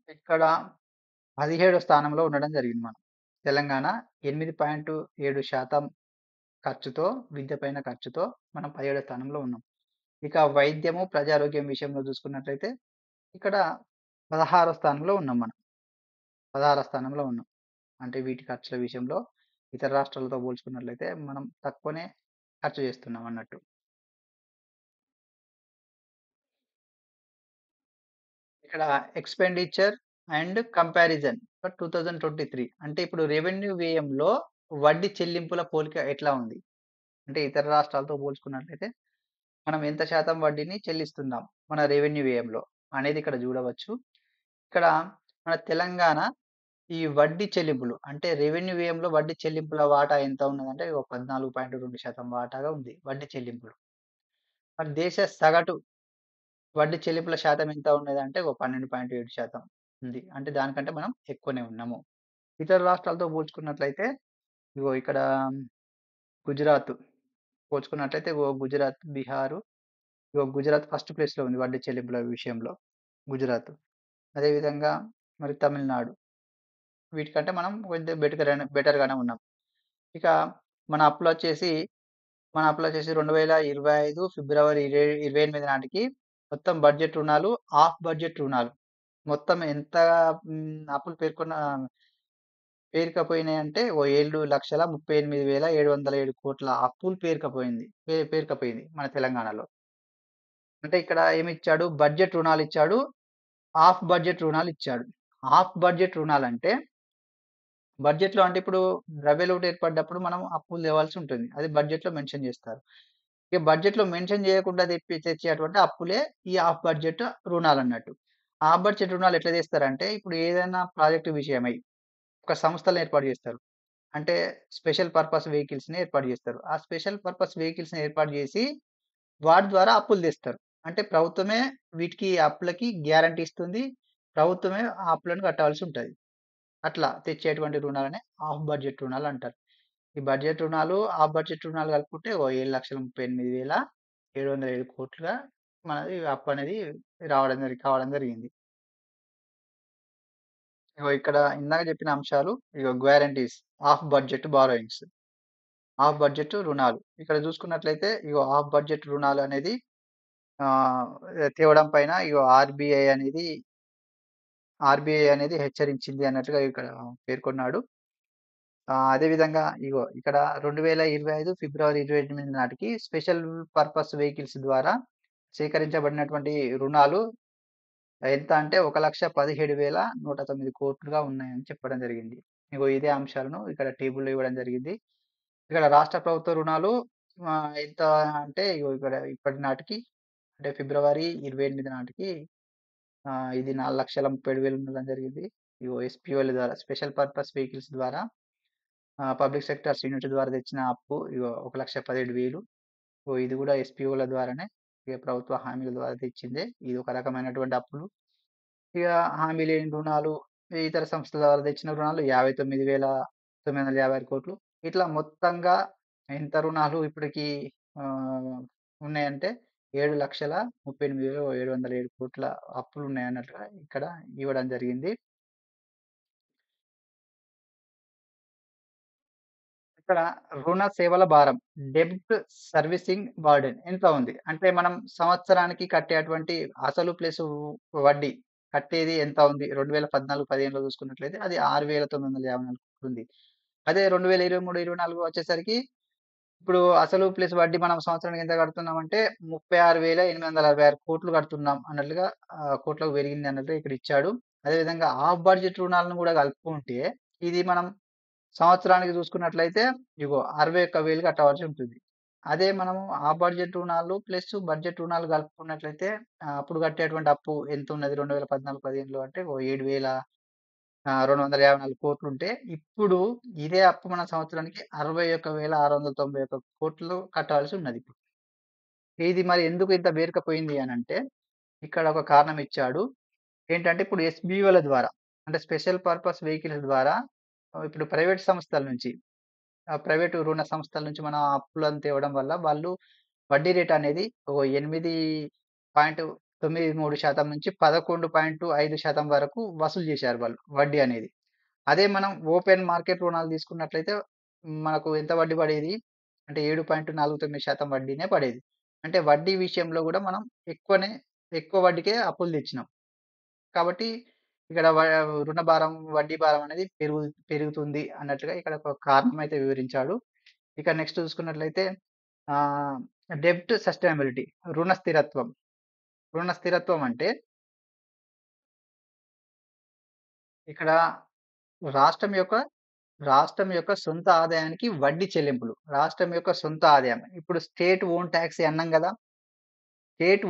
ఇక్కడ 17వ స్థానంలో ఉండడం జరిగింది మనం. తెలంగాణ 8.7% ఖర్చుతో విద్య పైన ఖర్చుతో మనం 17వ స్థానంలో ఉన్నాం. ఇక వైద్యము, ప్రజారోగ్యం విషయంలో చూసుకున్నట్లయితే ఇక్కడ 16వ స్థానంలో ఉన్నాం మనం. 16వ స్థానంలో ఉన్నాం. అంటే వీటి ఖర్చుల విషయంలో ఇతర రాష్ట్రాలతో పోల్చుకున్నట్లయితే మనం తక్కువనే ఖర్చు చేస్తున్నాం అన్నట్టు. ఇక్కడ ఎక్స్‌పెండిచర్ అండ్ కంపారిజన్ ఫర్ 2023 అంటే ఇప్పుడు రెవెన్యూ వ్యయంలో వడ్డీ చెల్లింపుల పోలిక ఎట్లా ఉంది? అంటే ఇతర రాష్ట్రాలతో పోల్చుకున్నట్లయితే మనం ఎంత శాతం వడ్డీని చెల్లిస్తున్నాం మన రెవెన్యూ వ్యయంలో అనేది ఇక్కడ చూడవచ్చు. ఇక్కడ మన తెలంగాణ ఈ వడ్డీ చెల్లింపులు అంటే రెవెన్యూ వ్యయంలో వడ్డీ చెల్లింపుల వాటా ఎంత ఉన్నదంటే 14.2% వాటాగా ఉంది వడ్డీ చెల్లింపులు. మరి దేశ సగటు వడ్డీ చెల్లింపుల శాతం ఎంత ఉన్నదంటే 12.7% ఉంది. అంటే దానికంటే మనం ఎక్కువనే ఉన్నాము. ఇతర రాష్ట్రాలతో పోల్చుకున్నట్లయితే ఇగో ఇక్కడ గుజరాత్ పోల్చుకున్నట్లయితే గుజరాత్, బీహారు గుజరాత్ ఫస్ట్ ప్లేస్‌లో ఉంది వడ్డీ చెల్లింపుల విషయంలో గుజరాత్. అదేవిధంగా మరి తమిళనాడు వీటికంటే మనం కొంచెం బెటర్‌గానే ఉన్నాం. ఇక మన అప్పులొచ్చేసి 2025 ఫిబ్రవరి 28 నాటికి మొత్తం బడ్జెట్ రుణాలు, ఆఫ్ బడ్జెట్ రుణాలు మొత్తం ఎంత అప్పులు పేరుకపోయినాయంటే ఓ 7,38,707 అప్పులు పేరుకపోయింది మన తెలంగాణలో. అంటే ఇక్కడ ఏమిచ్చాడు? బడ్జెట్ రుణాలిచ్చాడు. ఆఫ్ బడ్జెట్ రుణాలిచ్చాడు. ఆఫ్ బడ్జెట్ రుణాలంటే బడ్జెట్‌లో అంటే ఇప్పుడు ద్రవ్యలోటు ఏర్పడ్డప్పుడు మనం అప్పులు తేవాల్సి ఉంటుంది. అది బడ్జెట్‌లో మెన్షన్ చేస్తారు. ఇక బడ్జెట్‌లో మెన్షన్ చేయకుండా తెచ్చేటువంటి అప్పులే ఈ ఆఫ్ బడ్జెట్ రుణాలన్నట్టు. ఆఫ్ బడ్జెట్ రుణాలు ఎట్లా తెస్తారంటే ఇప్పుడు ఏదైనా ప్రాజెక్ట్ విషయమై ఒక సంస్థలను ఏర్పాటు చేస్తారు. అంటే స్పెషల్ పర్పస్ వెహికల్స్‌ని ఏర్పాటు చేస్తారు. ఆ స్పెషల్ పర్పస్ వెహికల్స్‌ని ఏర్పాటు చేసి వాటి ద్వారా అప్పులు తెస్తారు. అంటే ప్రభుత్వమే వీటికి అప్పులకి గ్యారంటీ ఇస్తుంది. ప్రభుత్వమే ఆ అప్పులను కట్టవలసి ఉంటది. అట్లా తెచ్చేటువంటి రుణాలనే ఆఫ్ బడ్జెట్ రుణాలంటారు. ఈ బడ్జెట్ రుణాలు, ఆఫ్ బడ్జెట్ రుణాలు కలుపుకుంటే ఓ 7,38,707,00,00,000గా మనది అప్పనేది కావడం జరిగింది. ఇగో ఇక్కడ ఇందాక చెప్పిన అంశాలు guarantees of budget borrowings. Of budget రుణాలు. ఇక్కడ చూసుకున్నట్లయితే ఆఫ్ బడ్జెట్ రుణాలు అనేది ఆహ్, తేవడం పైన ఆర్‌బీఐ అనేది హెచ్చరించింది అన్నట్టుగా ఇక్కడ పేర్కొన్నాడు. అదేవిధంగా ఇక్కడ 2025 ఫిబ్రవరి 28 నాటికి స్పెషల్ పర్పస్ వెహికల్స్ ద్వారా సేకరించబడినటువంటి రుణాలు ఎంత అంటే 1,17,109 ఉన్నాయని చెప్పడం జరిగింది. ఇదే అంశాలను ఇక్కడ టేబుల్‌లో ఇవ్వడం జరిగింది. ఇక్కడ రాష్ట్ర ప్రభుత్వ రుణాలు ఎంత అంటే ఇక్కడ ఇప్పటి నాటికి అంటే ఫిబ్రవరి 28 నాటికి ఇది 4,37,000 ఉండడం జరిగింది. ఎస్‌పీఓల ద్వారా స్పెషల్ పర్పస్ వెహికల్స్ ద్వారా పబ్లిక్ సెక్టార్స్ యూనిట్ ద్వారా తెచ్చిన అప్పు 1,17,000. ఇది కూడా ఎస్‌పీఓల ద్వారానే ప్రభుత్వ హామీల ద్వారా తెచ్చిందే. ఇది ఒక రకమైనటువంటి అప్పులు. ఇక హామీ లేని రుణాలు, ఇతర సంస్థల ద్వారా తెచ్చిన రుణాలు 59,956,00,00,000. ఇట్లా మొత్తంగా ఎంత రుణాలు ఇప్పటికి ఆహ్, ఉన్నాయంటే 7,38,707,00,00,000 అప్పులున్నాయన్నట్టుగా ఇక్కడ ఇవ్వడం జరిగింది. ఇక్కడ రుణ సేవల భారం, డెబ్ట్ సర్వీసింగ్ బర్డెన్ ఎంత ఉంది? అంటే మనం సంవత్సరానికి కట్టేటువంటి అసలు ప్లస్ వడ్డీ కట్టేది ఎంత ఉంది? 2014, 15లో చూసుకున్నట్లయితే అది 6,954 ఉంది. అదే 2023, 24 వచ్చేసరికి ఇప్పుడు అసలు ప్లస్ వడ్డీ మనం సంవత్సరానికి ఎంత కడుతున్నామంటే 36,866,00,00,000 కడుతున్నాం అన్నట్లుగా కోట్లకు పెరిగింది అన్నట్టుగా ఇక్కడ ఇచ్చాడు. అదేవిధంగా ఆఫ్ బడ్జెట్ రుణాలను కూడా కలుపుకుంటే ఇది మనం సంవత్సరానికి చూసుకున్నట్లయితే 61,000 కట్టవలసి ఉంటుంది. అదే మనము ఆ బడ్జెట్ రుణాలు ప్లస్ బడ్జెట్ రుణాలు కలుపుకున్నట్లయితే అప్పుడు కట్టేటువంటి అప్పు ఎంతున్నది 2014, 15లో అంటే ఓ 7,254,00,00,000 ఉంటే, ఇప్పుడు ఇదే అప్పు మన సంవత్సరానికి 61,691,00,00,000 కట్టాల్సి ఉన్నదిప్పుడు. ఇది మరి ఎందుకు ఇంత పేరుకపోయింది అనంటే, ఇక్కడ ఒక కారణం ఇచ్చాడు. ఏంటంటే ఇప్పుడు ఎస్‌బీఓల ద్వారా అంటే స్పెషల్ పర్పస్ వెహికల్స్ ద్వారా ఇప్పుడు ప్రైవేట్ సంస్థల నుంచి ప్రైవేటు రుణ సంస్థల నుంచి మనం అప్పులను తేవడం వల్ల వాళ్ళు వడ్డీ రేట్ అనేది ఓ 8.93% నుంచి 11.5% వరకు వసూలు చేశారు వాళ్ళు వడ్డీ అనేది. అదే మనం ఓపెన్ మార్కెట్ రుణాలు తీసుకున్నట్లయితే మనకు ఎంత వడ్డీ పడేది? అంటే 7.49% వడ్డీనే పడేది. అంటే వడ్డీ విషయంలో గూడా మనం ఎక్కువ వడ్డీకే అప్పులు తెచ్చినాం. కాబట్టి ఇక్కడ రుణ భారం, వడ్డీ భారం అనేది పెరుగుతుంది అన్నట్లుగా ఇక్కడ ఒక కారణం అయితే వివరించాడు. ఇక నెక్స్ట్ చూసుకున్నట్లయితే ఆహ్, డెబ్ట్ సస్టైనబిలిటీ రుణ స్థిరత్వం. రుణ స్థిరత్వం అంటే ఇక్కడ రాష్ట్రం యొక్క రాష్ట్రం యొక్క సొంత ఆదాయానికి వడ్డీ చెల్లింపులు. రాష్ట్రం యొక్క సొంత ఆదాయం. ఇప్పుడు స్టేట్ ఓన్ టాక్స్ అన్నాం గదా! స్టేట్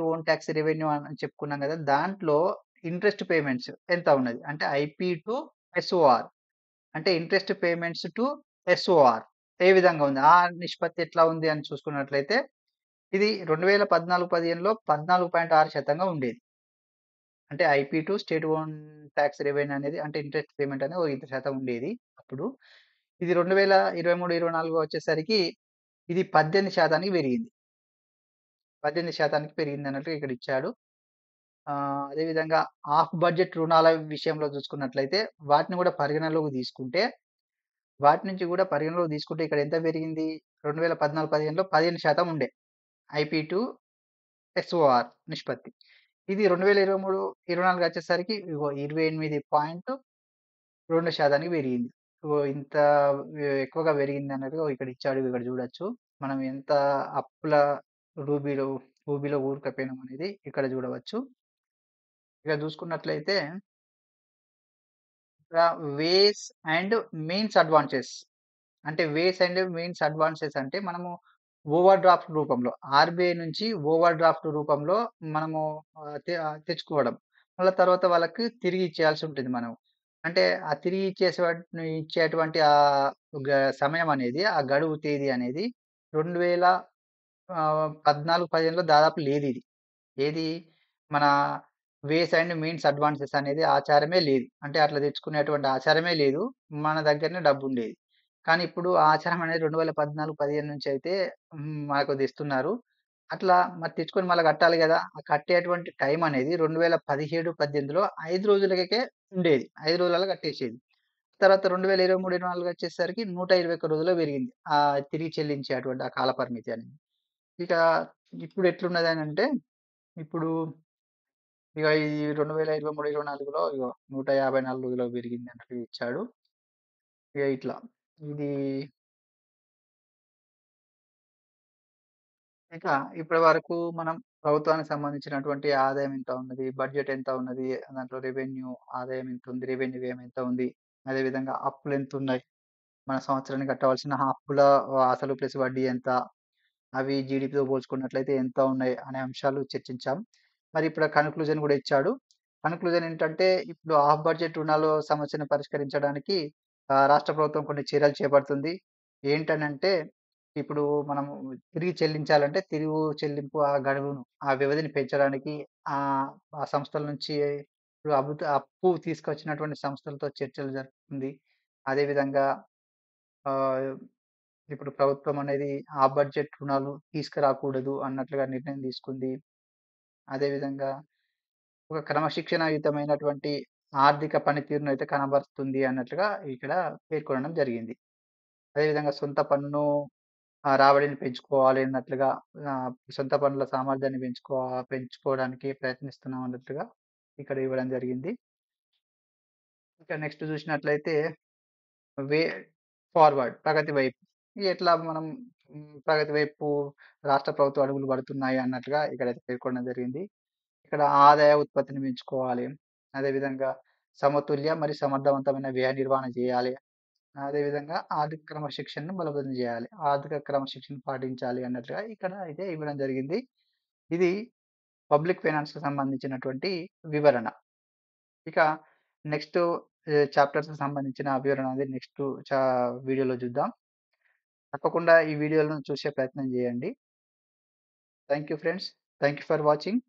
ఓన్ టాక్స్ రెవెన్యూ అని చెప్పుకున్నాం గదా! దాంట్లో ఇంట్రెస్ట్ పేమెంట్స్ ఎంత ఉన్నది? అంటే ఐపీ టు ఎస్ఓఆర్. అంటే ఇంట్రెస్ట్ పేమెంట్స్ టు ఎస్ఓఆర్ ఏ విధంగా ఉంది? ఆ నిష్పత్తి ఎట్లా ఉంది అని చూసుకున్నట్లయితే ఇది 2014, 15లో 14.6% ఉండేది. అంటే IP to state own talks revenue అనేది అంటే ఇంట్రెస్ట్ పేమెంట్ అనేది ఓ ఇంత శాతం ఉండేది అప్పుడు. ఇది 2023, 24 వచ్చేసరికి ఇది 18% పెరిగింది. 18% పెరిగిందన్నట్టుగా ఇక్కడ ఇచ్చాడు. అదేవిధంగా ఆఫ్ బడ్జెట్ రుణాల విషయంలో చూసుకున్నట్లయితే వాటిని కూడా పరిగణనలోకి తీసుకుంటే వాటి నుంచి కూడా పరిగణలోకి తీసుకుంటే ఇక్కడ ఎంత పెరిగింది? 2014, 15లో 15% ఉండే. ఐపీ టు ఎస్ఓఆర్ నిష్పత్తి. ఇది 2023, 24 వచ్చేసరికి 28.2% పెరిగింది. ఇంత ఎక్కువగా పెరిగిందన్నట్టుగా ఇక్కడ ఇచ్చాడు. ఇక్కడ చూడొచ్చు. మనం ఎంత అప్పుల ఊబిలో ఊబిలో కూరుకుపోయినాం అనేది ఇక్కడ చూడవచ్చు. ఇక చూసుకున్నట్లయితే ఇక్కడ వేస్ అండ్ మీన్స్ అడ్వాంటేజెస్ అంటే వేస్ అండ్ మీన్స్ అడ్వాన్సెస్ అంటే మనము ఓవర్ డ్రాఫ్ట్ రూపంలో ఆర్‌బీఐ నుంచి ఓవర్ డ్రాఫ్ట్ రూపంలో మనము తెచ్చుకోవడం. మళ్ళా తర్వాత వాళ్ళకి తిరిగి ఇచ్చేయాల్సి ఉంటుంది మనం. అంటే ఆ తిరిగి ఇచ్చేటువంటి గ సమయం అనేది ఆ గడువు తేదీ అనేది 2000 14, 15లో దాదాపు లేదిది. ఏది మన వేస్ అండ్ మీన్స్ అడ్వాన్సెస్ అనేది ఆచారమే లేదు. అంటే అట్లా తెచ్చుకునేటువంటి ఆచారమే లేదు. మన దగ్గరనే డబ్బుండేది. కానీ ఇప్పుడు ఆ ఆచారం అనేది 2014, 15 నుంచి అయితే మనకు తెస్తున్నారు. అట్లా మరి తెచ్చుకొని మళ్ళా కట్టాలి గదా! ఆ కట్టేటువంటి టైం అనేది 2017, 18లో 5 రోజులకే ఉండేది. 5 రోజులలో కట్టేసేది. తర్వాత 2023, 24 వచ్చేసరికి 121 రోజుల్లో పెరిగింది. తిరిగి చెల్లించేటువంటి ఆ కాల పరిమితి అనేది. ఇక ఇప్పుడు ఎట్లున్నదనంటే, ఇప్పుడు ఇగ ఈ 2023, 24లో ఇగో 154 రోజులకు పెరిగిందన్నట్టు ఇచ్చాడు. ఇగ ఇట్లా. ఇది ఇక ఇప్పటి వరకు మనం ప్రభుత్వానికి సంబంధించినటువంటి ఆదాయం ఎంత ఉన్నది? బడ్జెట్ ఎంత ఉన్నది? దాంట్లో రెవెన్యూ ఆదాయం ఎంతుంది? రెవెన్యూ వ్యయం ఎంత ఉంది? అదేవిధంగా అప్పులెంతున్నయి? మన సంవత్సరానికి కట్టవలసిన అప్పుల అసలు ప్లస్ వడ్డీ ఎంత? అవి జీడీపీతో పోల్చుకున్నట్లయితే ఎంత ఉన్నాయి అనే అంశాలు చర్చించాం. మరి ఇప్పుడు కన్‌క్లూజన్ గూడా ఇచ్చాడు. కన్‌క్లూజన్ ఏంటంటే, ఇప్పుడు ఆఫ్ బడ్జెట్ రుణాలు సమస్యను పరిష్కరించడానికి రాష్ట్ర ప్రభుత్వం కొన్ని చర్యలు చేపడుతుంది. ఏంటనంటే, ఇప్పుడు మనము తిరిగి చెల్లించాలంటే తిరుగు చెల్లింపు ఆ గడువును, ఆ వ్యవధిని పెంచడానికి ఆ సంస్థల నుంచి ఇప్పుడు అప్పు తీసుకొచ్చినటువంటి సంస్థలతో చర్చలు జరుపుతుంది. అదేవిధంగా ఆహ్ ఇప్పుడు ప్రభుత్వం అనేది ఆ బడ్జెట్ రుణాలు తీసుకురాకూడదు అన్నట్లుగా నిర్ణయం తీసుకుంది. అదేవిధంగా ఒక క్రమశిక్షణాయుతమైనటువంటి ఆర్థిక పనితీరునైతే కనబరుస్తుంది అన్నట్లుగా ఇక్కడ పేర్కొనడం జరిగింది. అదేవిధంగా సొంత పన్ను రాబడిని పెంచుకోవాలి అన్నట్లుగా సొంత పన్నుల సామర్థ్యాన్ని పెంచుకోవడానికి ప్రయత్నిస్తున్నాం అన్నట్లుగా ఇక్కడ ఇవ్వడం జరిగింది. ఇంకా నెక్స్ట్ చూసినట్లయితే వే ఫార్వర్డ్ ప్రగతి వైపు. ఎట్లా మనం ప్రగతి వైపు రాష్ట్ర ప్రభుత్వ అడుగులు పడుతున్నాయి అన్నట్టుగా ఇక్కడైతే పేర్కొనడం జరిగింది. ఇక్కడ ఆదాయ ఉత్పత్తిని పెంచుకోవాలి. అదేవిధంగా సమతుల్య మరియు సమర్థవంతమైన వ్యయ నిర్వహణ చేయాలి. అదేవిధంగా ఆర్థిక క్రమశిక్షణను బలోపేతం చేయాలి. ఆర్థిక క్రమశిక్షణ పాటించాలి అన్నట్లుగా ఇక్కడ అయితే ఇవ్వడం జరిగింది. ఇది పబ్లిక్ ఫైనాన్స్‌కి సంబంధించినటువంటి వివరణ. ఇక నెక్స్ట్ చాప్టర్స్‌కి సంబంధించిన వివరణ అనేది నెక్స్ట్ వీడియోలో చూద్దాం. తప్పకుండా ఈ వీడియోలను చూసే ప్రయత్నం చేయండి. Thank you friends. Thank you for watching.